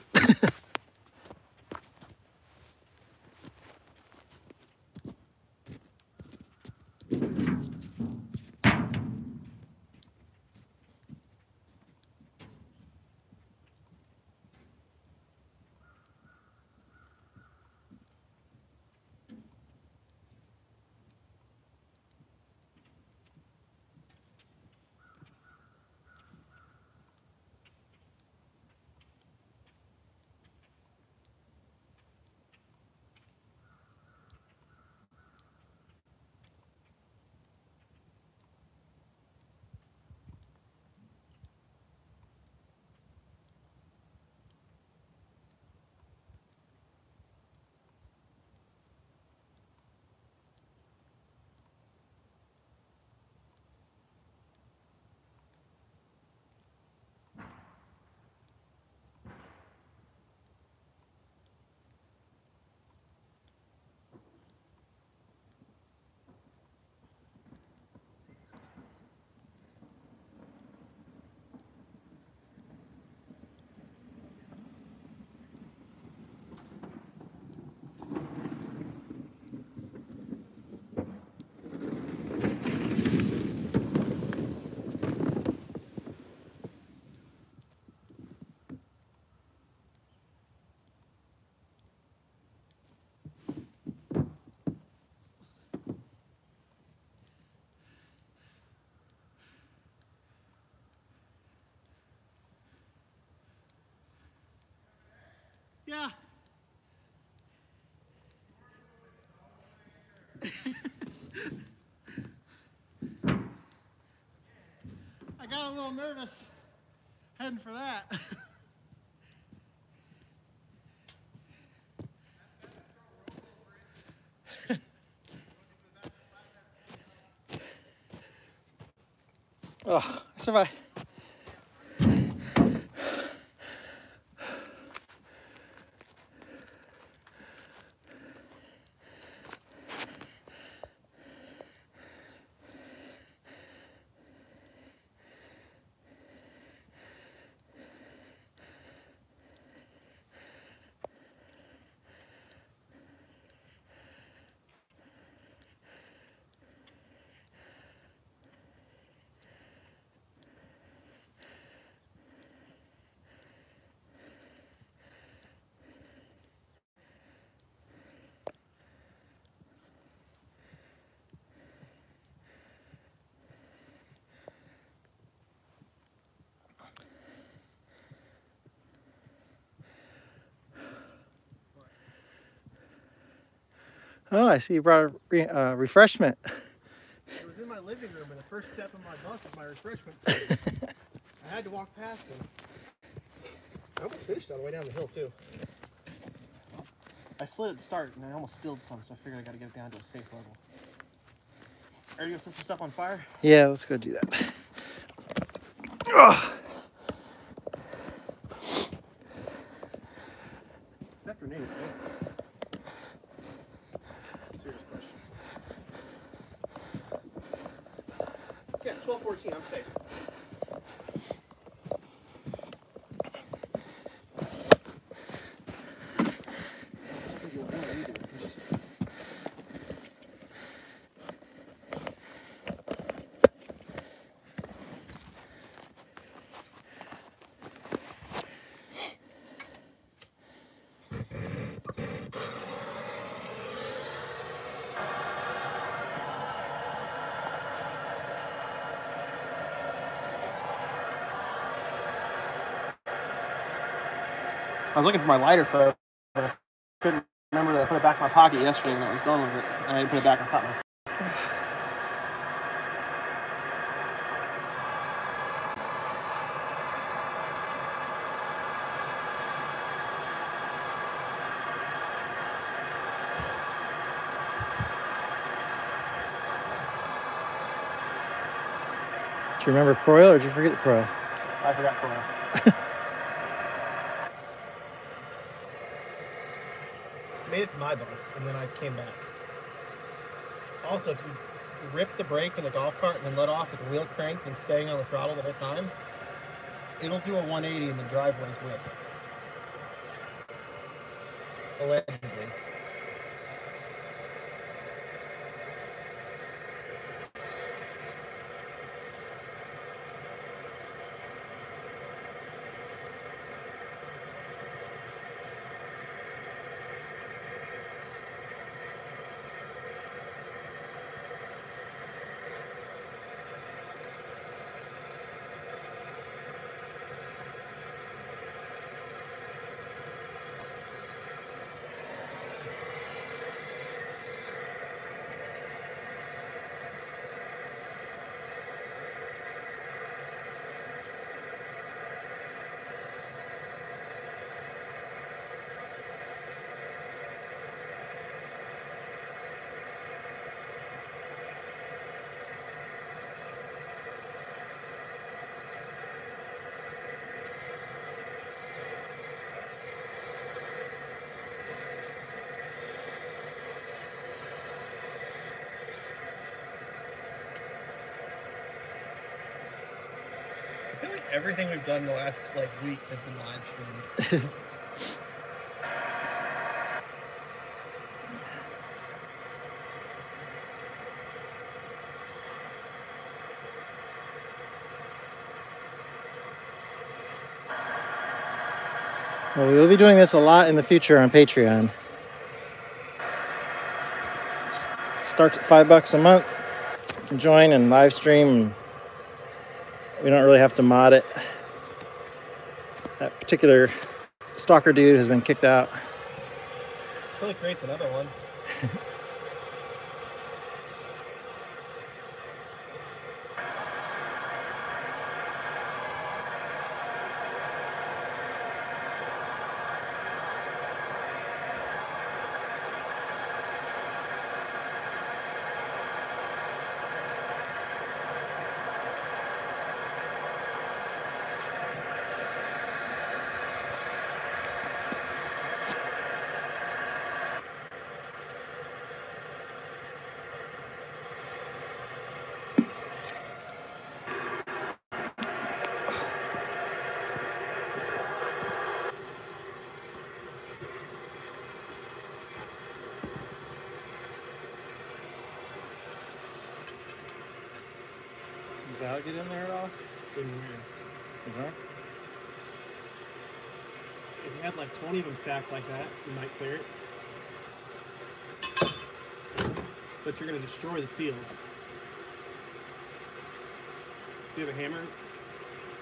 little nervous heading for that. Oh, I survived. Oh, I see you brought a refreshment. It was in my living room, and the first step of my bus was my refreshment. I had to walk past him. I almost finished on the way down the hill, too. I slid at the start, and I almost spilled some, so I figured I got to get it down to a safe level. Ready to go set some stuff on fire? Yeah, let's go do that. Ugh. Is that grenade, right? Serious question. Yeah, it's 12:14. I'm safe. I was looking for my lighter forever. Couldn't remember that I put it back in my pocket yesterday when I was done with it, and I didn't put it back on top of my. Do you remember Croyle or did you forget Croyle? I forgot Croyle. Made it to my bus, and then I came back. Also, if you rip the brake in the golf cart and then let off with the wheel cranked and staying on the throttle the whole time, it'll do a 180 in the driveway's width. Allegedly. I feel like everything we've done in the last week has been live streamed. Well, we will be doing this a lot in the future on Patreon. It starts at $5 a month. You can join and live stream. We don't really have to mod it. That particular stalker dude has been kicked out. Until he creates another one. Think that'll get in there at all? In there. You think? If you had like 20 of them stacked like that, you might clear it. But you're going to destroy the seal. Do you have a hammer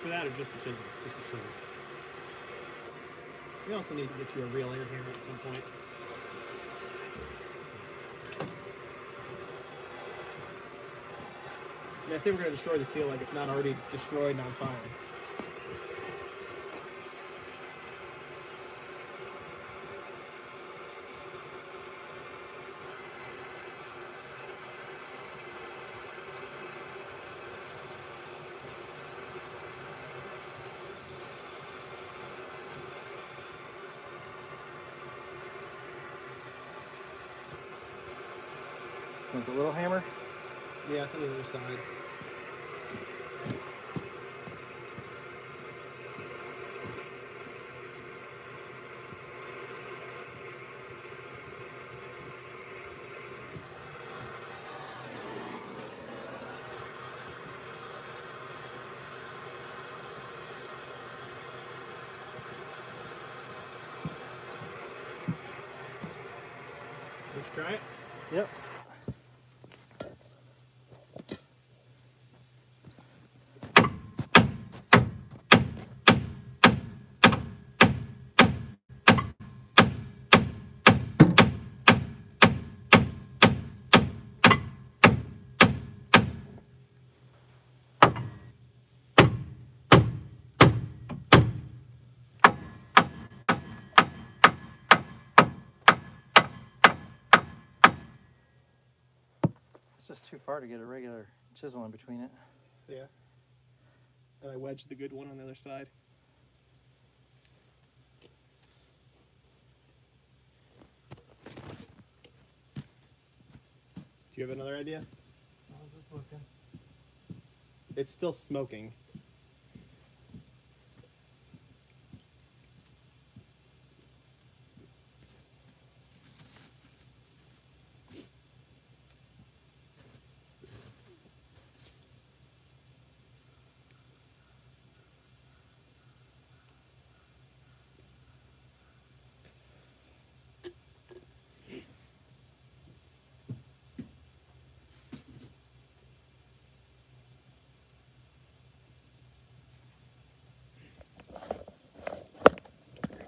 for that, or just a chisel? Just a chisel. You also need to get you a real air hammer at some point. Yeah, say we're going to destroy the seal like it's not already destroyed and on fire. With the little hammer? Yeah, it's on the other side. Let's try it. Yep. It's just too far to get a regular chisel in between it. Yeah. And I wedged the good one on the other side. Do you have another idea? I'm just looking. It's still smoking.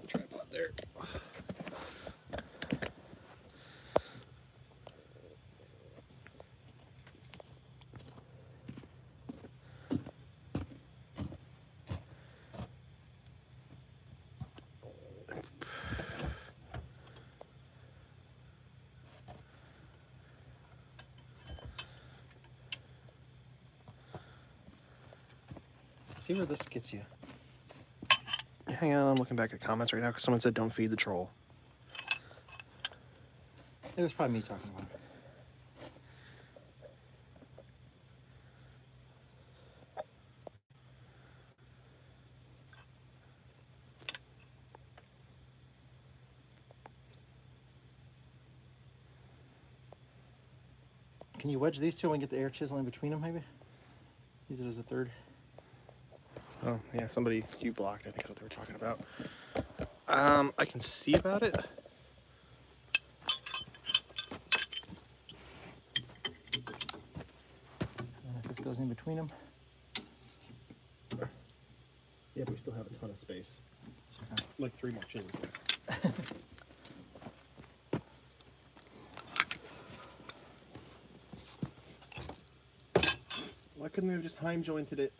Tripod there. See where this gets you. Hang on, I'm looking back at comments right now because someone said don't feed the troll. It was probably me talking about it. Can you wedge these two and get the air chisel in between them, maybe? Use it as a third. Oh, yeah, somebody you blocked, I think is what they were talking about. I can see about it. And if this goes in between them. Yeah, but we still have a ton of space. Okay. Like 3 more chisels worth. Why couldn't they have just Heim jointed it?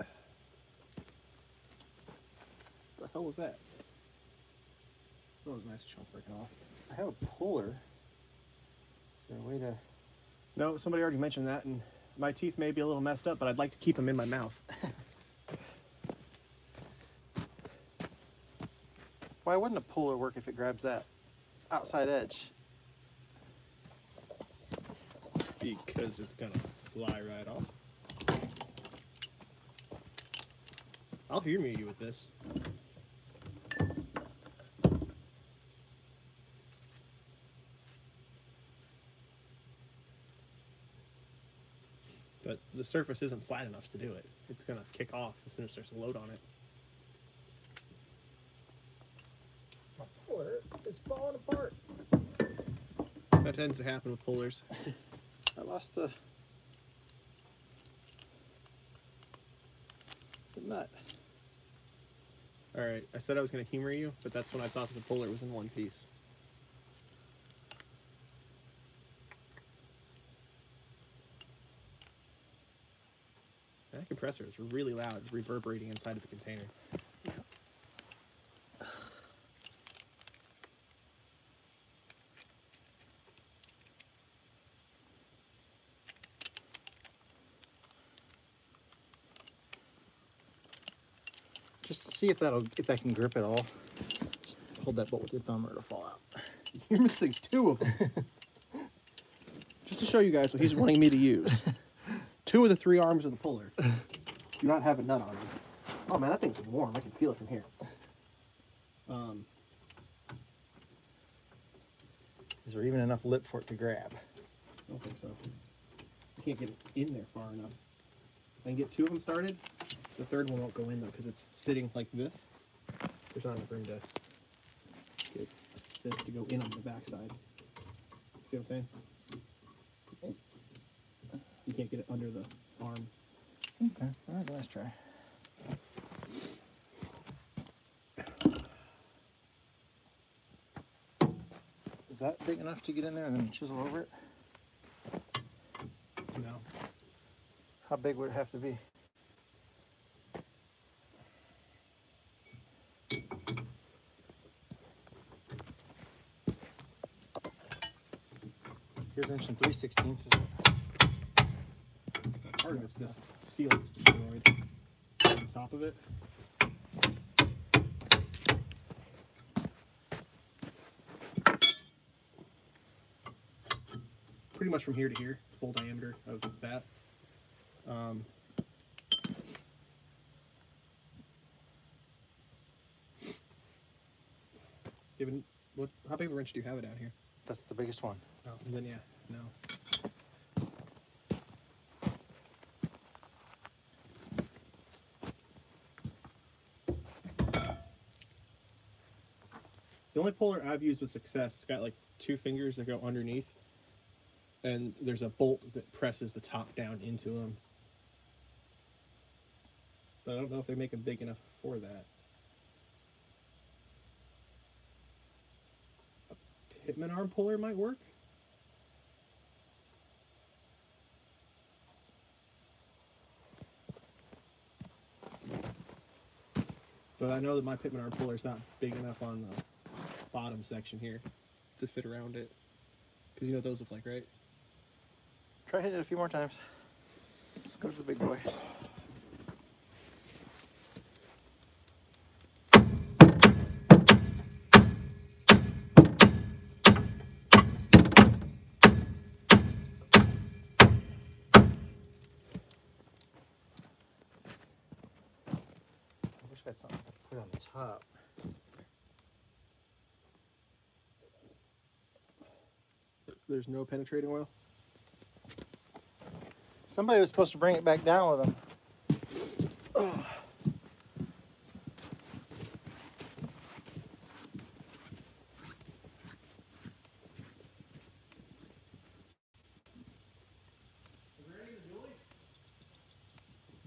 What the hell was that? That was a nice chunk breaking off. I have a puller. Is there a way to... No, somebody already mentioned that, and my teeth may be a little messed up, but I'd like to keep them in my mouth. Why wouldn't a puller work if it grabs that outside edge? Because it's gonna fly right off. I'll humor you with this. But the surface isn't flat enough to do it. It's going to kick off as soon as there's a load on it. My puller is falling apart. That tends to happen with pullers. I lost the nut. Alright, I said I was going to humor you, but that's when I thought the puller was in one piece. That compressor is really loud, reverberating inside of the container. Just to see if that can grip at all. Just hold that bolt with your thumb or it'll fall out. You're missing 2 of them. Just to show you guys what he's wanting me to use. 2 of the 3 arms of the puller do not have a nut on them. Oh man, that thing's warm. I can feel it from here. Is there even enough lip for it to grab? I don't think so. I can't get it in there far enough. I can get 2 of them started. The 3rd one won't go in though because it's sitting like this. There's not enough room to get this to go in on the backside. See what I'm saying? You can't get it under the arm. Okay, well, that's a nice try. Is that big enough to get in there and then chisel over it? No. How big would it have to be? Here's 1 3/16. Is it? Part of it's this seal that's destroyed on top of it. Pretty much from here to here, full diameter of that. Given how big of a wrench do you have it down here? That's the biggest one. Oh, then yeah, no. The only puller I've used with success, it's got like 2 fingers that go underneath, and there's a bolt that presses the top down into them. But I don't know if they make them big enough for that. A Pitman arm puller might work. But I know that my Pitman arm puller is not big enough on the bottom section here to fit around it. Because you know what those look like, right? Try hitting it a few more times. Go to the big boy. I wish I had something to put on the top. There's no penetrating oil. Somebody was supposed to bring it back down with them.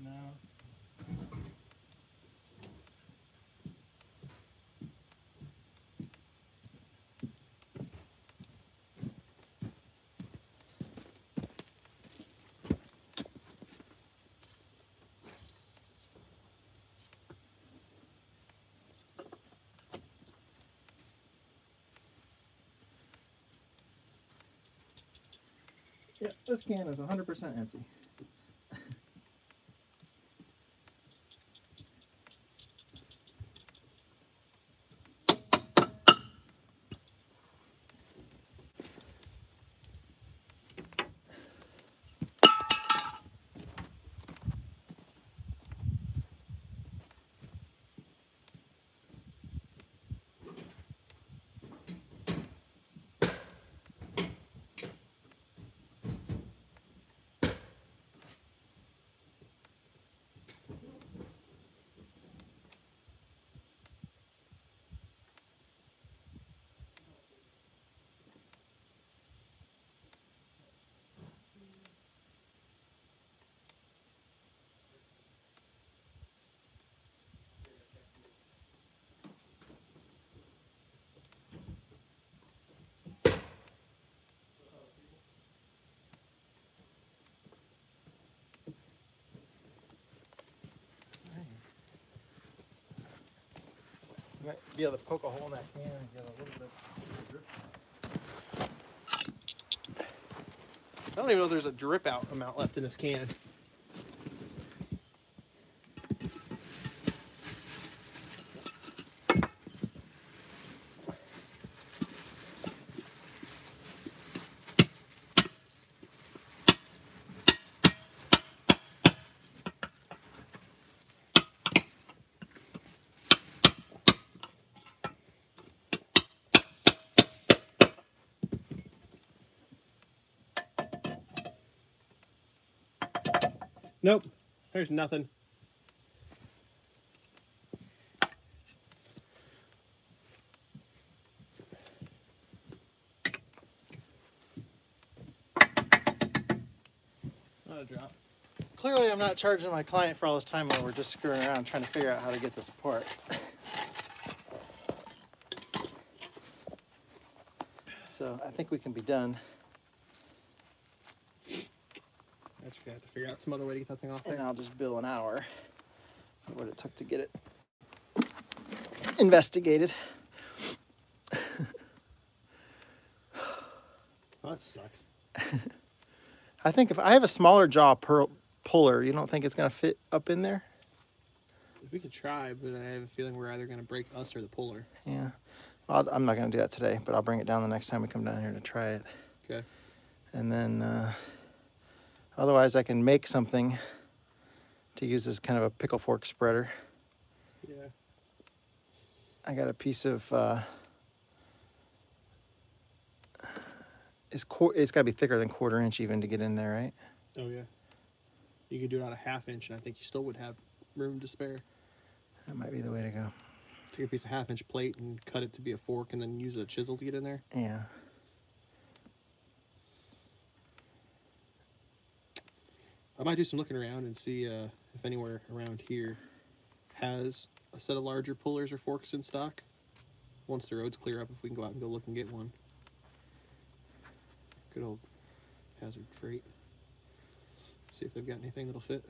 No. Yeah, this can is 100% empty. might be able to poke a hole in that can and get a little bit of drip. I don't even know if there's a drip out amount left in this can. Nope, there's nothing. Not a drop. Clearly, I'm not charging my client for all this time while we're just screwing around trying to figure out how to get this apart. So I think we can be done. I just gonna have to figure out some other way to get that thing off And there. I'll just bill an hour for what it took to get it investigated. Oh, that sucks. I think if I have a smaller jaw puller, you don't think it's going to fit up in there? We could try, but I have a feeling we're either gonna break us or the puller. Yeah. Well, I'm not going to do that today, but I'll bring it down the next time we come down here to try it. Okay. And then otherwise I can make something to use as kind of a pickle fork spreader. Yeah. I got a piece of it's got to be thicker than 1/4 inch even to get in there, right? Oh yeah. You could do it on a 1/2 inch, and I think you still would have room to spare. That might be the way to go. Take a piece of 1/2 inch plate and cut it to be a fork, and then use a chisel to get in there. Yeah. I might do some looking around and see if anywhere around here has a set of larger pullers or forks in stock. Once the roads clear up, if we can go out and go look and get one. Good old Hazard Freight. See if they've got anything that'll fit.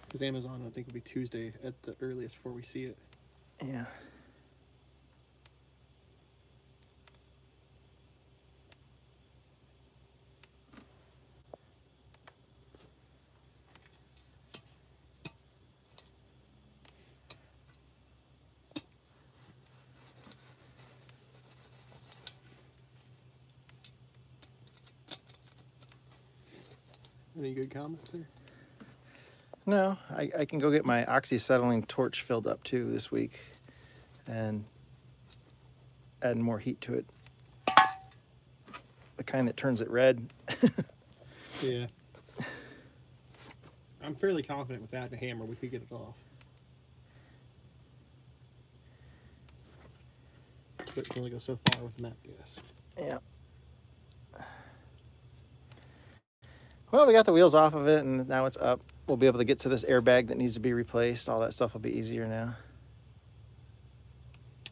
Because Amazon, I think, will be Tuesday at the earliest before we see it. Yeah. Any good comments there? No, I can go get my oxyacetylene torch filled up too this week and add more heat to it. The kind that turns it red. Yeah. I'm fairly confident with that and a hammer we could get it off. But it can only go so far with MAP gas. Yeah. Well, we got the wheels off of it and now it's up. We'll be able to get to this airbag that needs to be replaced. All that stuff will be easier now.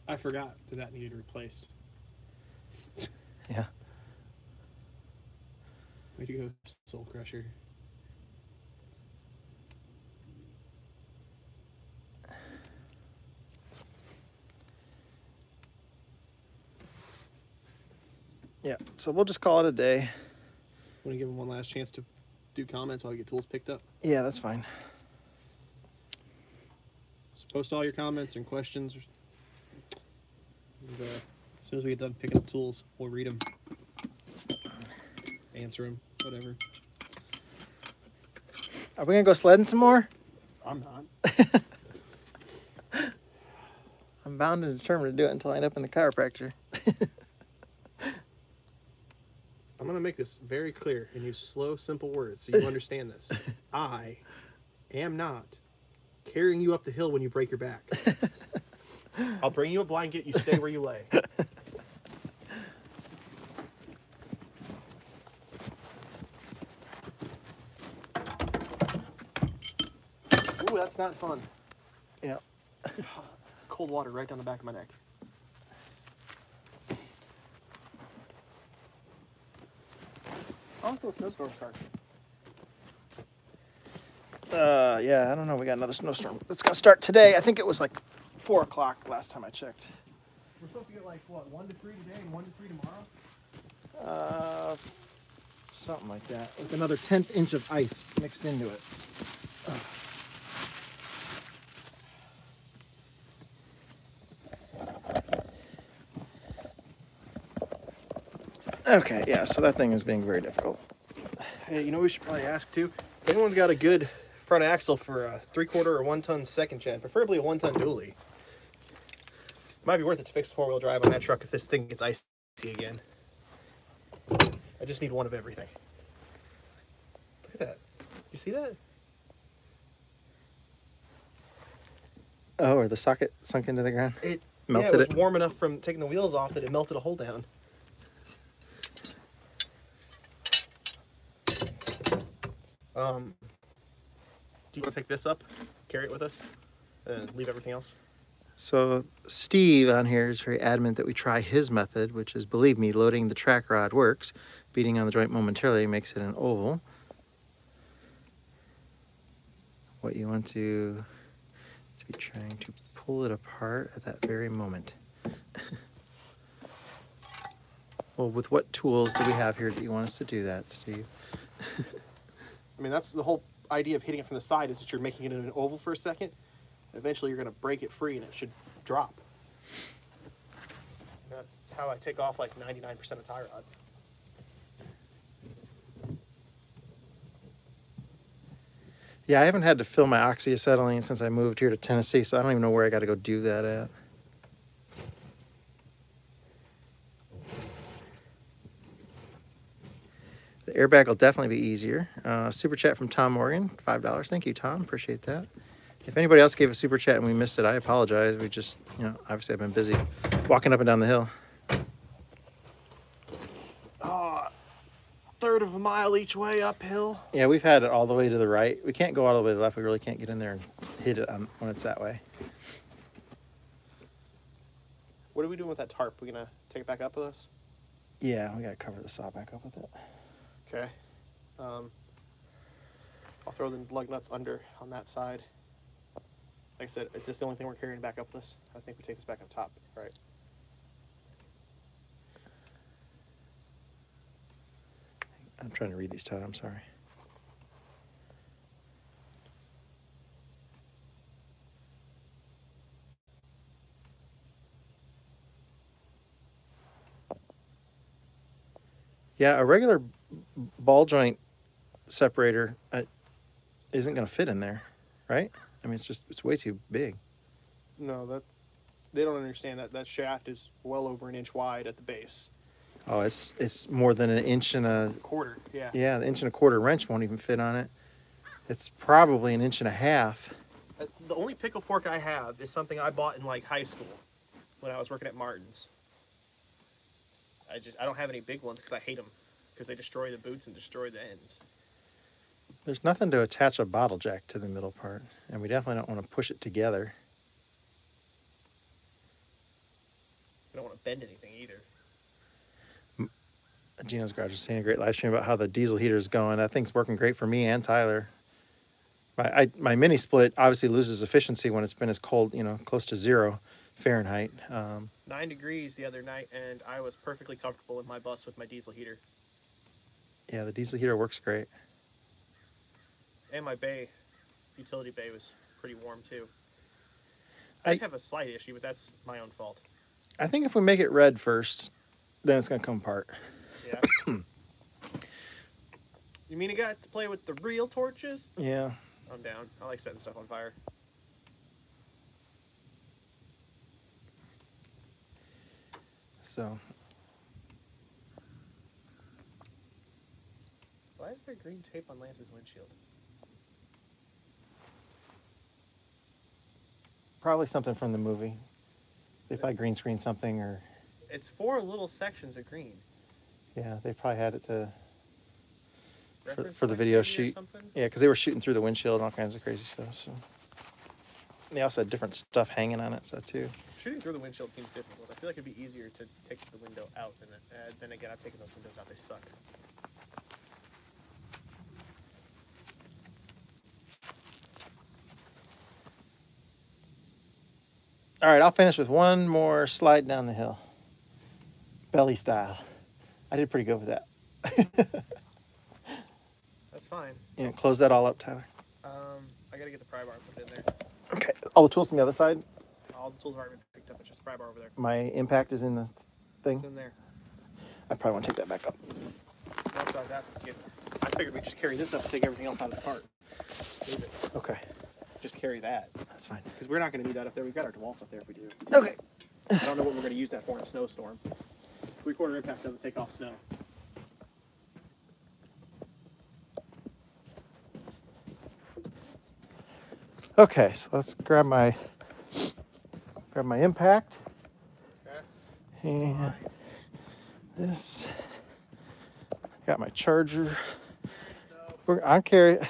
I forgot that needed replaced. Yeah. Way to go, Soul Crusher. Yeah, so we'll just call it a day. Want to give him one last chance to do comments while we get tools picked up? Yeah, that's fine. So post all your comments and questions. And, as soon as we get done picking up tools, we'll read them. Answer them, whatever. Are we gonna go sledding some more? I'm not. I'm bound and determined to do it until I end up in the chiropractor. I'm going to make this very clear and use slow, simple words so you understand this. I am not carrying you up the hill when you break your back. I'll bring you a blanket, you stay where you lay. Ooh, that's not fun. Yeah. Cold water right down the back of my neck. Oh, until a snowstorm starts. Yeah, I don't know. We got another snowstorm. It's gonna start today. I think it was like 4 o'clock last time I checked. We're supposed to get like, what, 1 to 3 today and 1 to 3 tomorrow? Something like that. With another 1/10 inch of ice mixed into it. Okay, yeah, so that thing is being very difficult. Hey, you know what we should probably ask too? If anyone's got a good front axle for a 3/4 or 1 ton second gen, preferably a 1 ton dually. Might be worth it to fix 4-wheel drive on that truck if this thing gets icy again. I just need one of everything. Look at that. You see that? Oh, or the socket sunk into the ground? It Melted yeah, it was it? warm enough from taking the wheels off that it melted a hole down. Do you want to take this up, carry it with us, and leave everything else? So Steve on here is very adamant that we try his method, which is, believe me, loading the track rod works. Beating on the joint momentarily makes it an oval. What you want to be trying to pull it apart at that very moment. Well, with what tools do we have here that you want us to do that, Steve? I mean, that's the whole idea of hitting it from the side, is that you're making it in an oval for a second. Eventually, you're going to break it free, and it should drop. That's how I take off like 99% of tie rods. Yeah, I haven't had to fill my oxyacetylene since I moved here to Tennessee, so I don't even know where I got to go do that at. The airbag will definitely be easier. Super chat from Tom Morgan, $5. Thank you, Tom. Appreciate that. If anybody else gave a super chat and we missed it, I apologize. We just, obviously I've been busy walking up and down the hill. Third of a mile each way uphill. Yeah, we've had it all the way to the right. We can't go all the way to the left. We really can't get in there and hit it when it's that way. What are we doing with that tarp? We gonna take it back up with us? Yeah, we got to cover the saw back up with it. Okay. I'll throw the lug nuts under on that side. Like I said, is this the only thing we're carrying back up with us? I think we take this back up top, right? I'm trying to read these, Todd. I'm sorry. Yeah, a regular ball joint separator isn't going to fit in there, right? I mean, it's way too big. No, they don't understand that shaft is well over an inch wide at the base. Oh, it's more than an inch and a Quarter, yeah. Yeah, the 1.25 inch wrench won't even fit on it. It's probably an 1.5 inches. The only pickle fork I have is something I bought in like high school when I was working at Martin's. I don't have any big ones because I hate them because they destroy the boots and destroy the ends. There's nothing to attach a bottle jack to the middle part, and we definitely don't want to push it together. I don't want to bend anything either. Gino's Garage was seeing a great live stream about how the diesel heater is going. That thing's working great for me and Tyler. My mini split obviously loses efficiency when it's been as cold, close to 0 Fahrenheit. 9 degrees the other night, and I was perfectly comfortable in my bus with my diesel heater. Yeah, the diesel heater works great. And my utility bay was pretty warm too. I have a slight issue, but that's my own fault. I think if we make it red first, then it's going to come apart. Yeah. You mean you got to play with the real torches? Yeah. I'm down. I like setting stuff on fire. So. Why is there green tape on Lance's windshield? Probably something from the movie. They probably green screen something, or It's 4 little sections of green. yeah, they probably had it to Reference for the points video maybe or shoot. something? Yeah, because they were shooting through the windshield and all kinds of crazy stuff. So and they also had different stuff hanging on it, so too. Shooting through the windshield seems difficult. I feel like it'd be easier to take the window out than then again, I've taken those windows out. They suck. All right, I'll finish with one more slide down the hill. Belly style. I did pretty good with that. That's fine. Yeah, close that all up, Tyler. I gotta get the pry bar and put it in there. Okay, all the tools on the other side. All the tools have already been picked up. It's just pry bar over there. My impact is in the It's thing. in there. I probably want to take that back up. That's what I was asking you. I figured we'd just carry this up and take everything else out of the cart. Leave it. Okay, Just carry that. that's fine. Because we're not going to need that up there. We've got our DeWalt's up there if we do. Okay. I don't know what we're going to use that for in a snowstorm. 3/4 impact doesn't take off snow. Okay, so let's grab my impact and this. Got my charger. I'll carry it.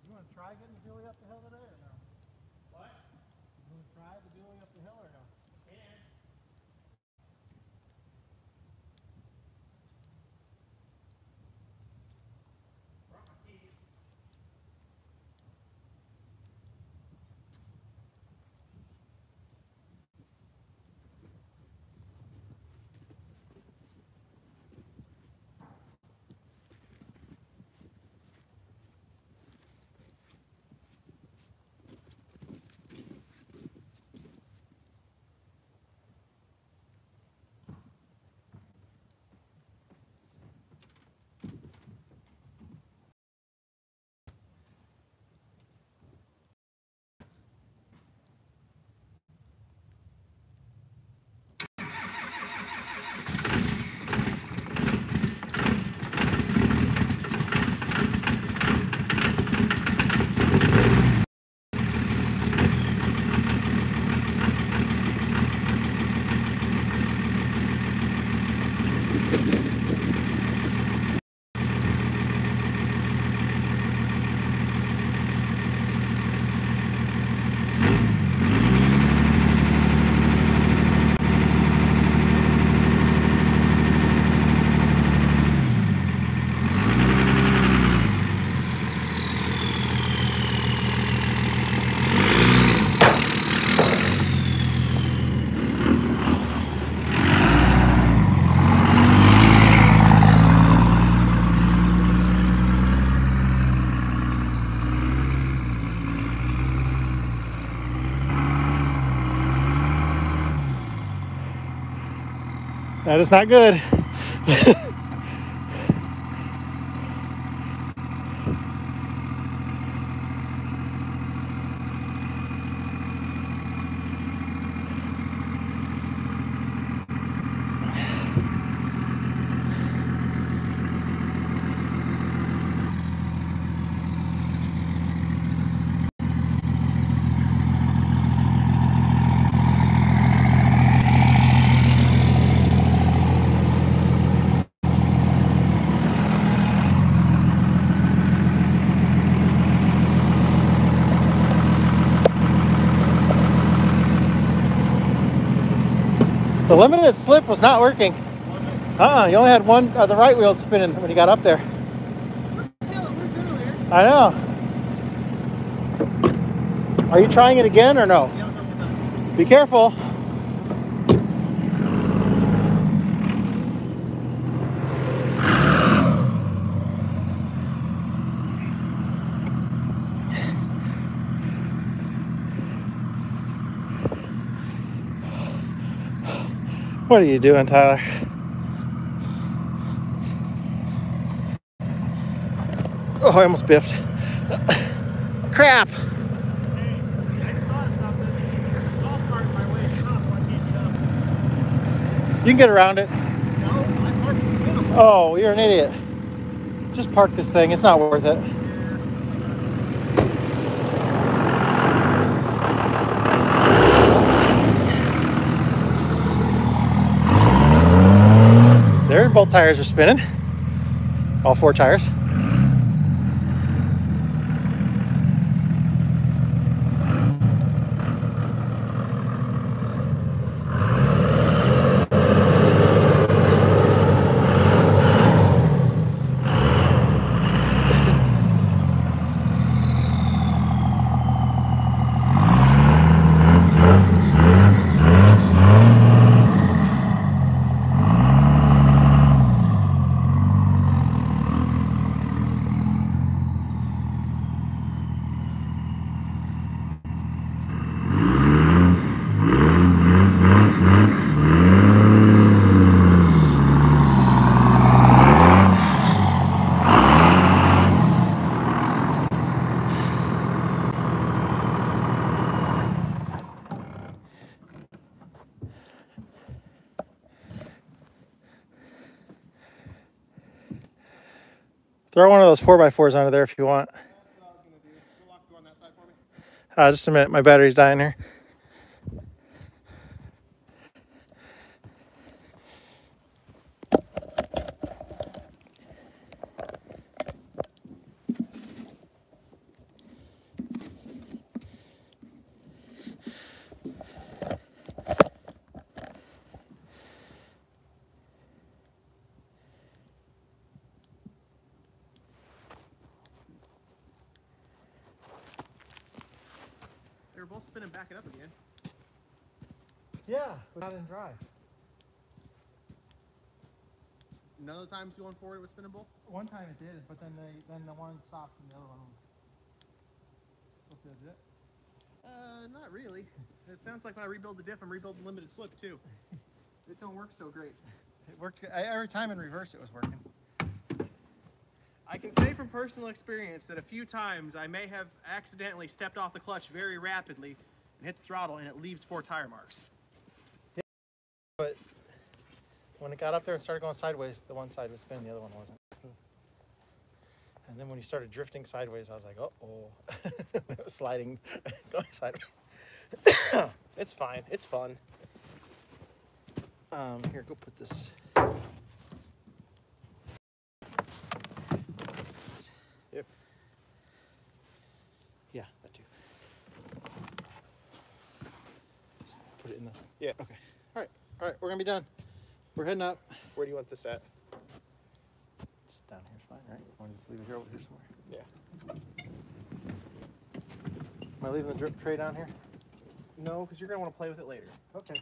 You want to try getting the dually up the hill today or no? What? You want to try the dually up the hill or no? That is not good. The limited slip was not working. You only had one, the right wheel spinning when you got up there. I know. Are you trying it again or no? Be careful. What are you doing, Tyler? Oh, I almost biffed. Crap. I just thought of something. There's a golf cart can get around it. No, I parked in the middle. Oh, you're an idiot. Just park this thing. It's not worth it. There, both tires are spinning. All 4 tires. Throw one of those 4x4s under there if you want. That's what I was gonna do. Go lock the door on that side for me. Just a minute. My battery's dying here. They were both spinning back it up again. Yeah, but not in drive. None of the times going forward it was spinnable. One time it did, but then the one stopped and the other one did it. Not really. It sounds like when I rebuild the diff, I'm rebuilding limited slip too. It don't work so great. It worked every time in reverse. It was working. I can say from personal experience that a few times I may have accidentally stepped off the clutch very rapidly and hit the throttle and it leaves 4 tire marks. But when it got up there and started going sideways, the one side was spinning, the other one wasn't. And then when you started drifting sideways, I was like, uh-oh. It was sliding, going sideways. It's fine. It's fun. Here, go put this. Yep. Yeah, that too. Just put it in the. Yeah. Okay. All right, we're gonna be done. We're heading up. Where do you want this at? It's down here's fine, right? Want to just leave it here over here somewhere? Yeah. Am I leaving the drip tray down here? No, because you're going to want to play with it later. Okay.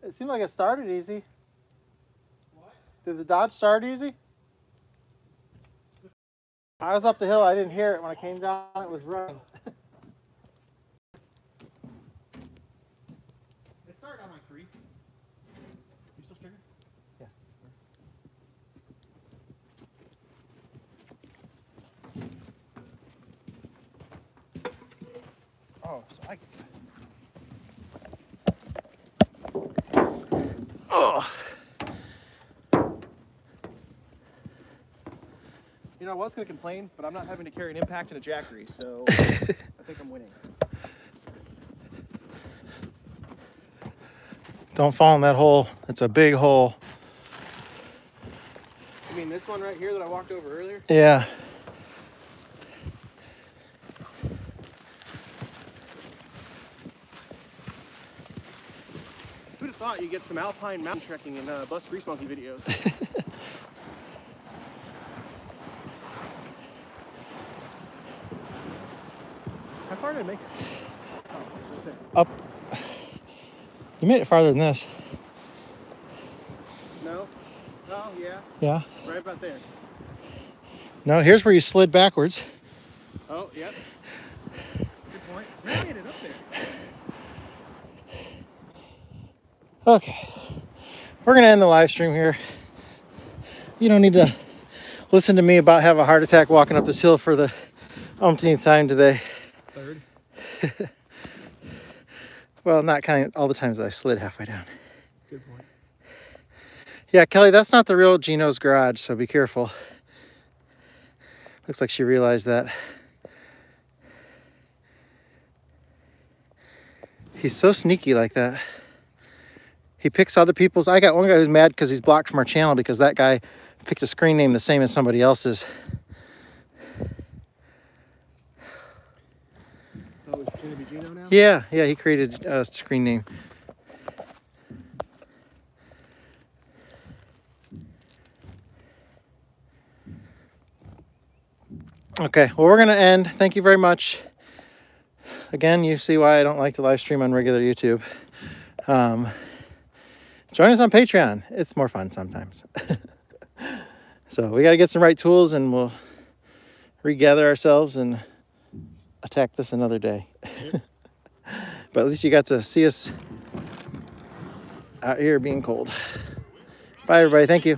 It seemed like it started easy. What? Did the Dodge start easy? I was up the hill. I didn't hear it. When I came down, it was running. It started on like 3. You still stricken? Yeah. Oh, so I... Oh. You know, I was going to complain, but I'm not having to carry an impact and a jackery, so I think I'm winning. Don't fall in that hole. It's a big hole. You mean this one right here that I walked over earlier? Yeah. Who'd have thought you'd get some alpine mountain trekking in Bus Grease Monkey videos? How far did I make it? Oh, right there. Up. You made it farther than this. No? Oh, yeah. Yeah. Right about there. No, here's where you slid backwards. Oh, yep. Good point. We made it up there. Okay. We're going to end the live stream here. You don't need to listen to me about have a heart attack walking up this hill for the umpteenth time today. Third. Well, not kind of all the times that I slid halfway down. Good point. Yeah, Kelly, that's not the real Gino's garage, so be careful. Looks like she realized that. He's so sneaky like that. He picks other people's. I got one guy who's mad because he's blocked from our channel because that guy picked a screen name the same as somebody else's. Oh, it's going to be Gino now? Yeah, he created a screen name. Okay, well, we're going to end. Thank you very much. Again, you see why I don't like to live stream on regular YouTube. Join us on Patreon. It's more fun sometimes. So we got to get some right tools and we'll regather ourselves and attack this another day. Yep. But at least you got to see us out here being cold. Bye, everybody. Thank you.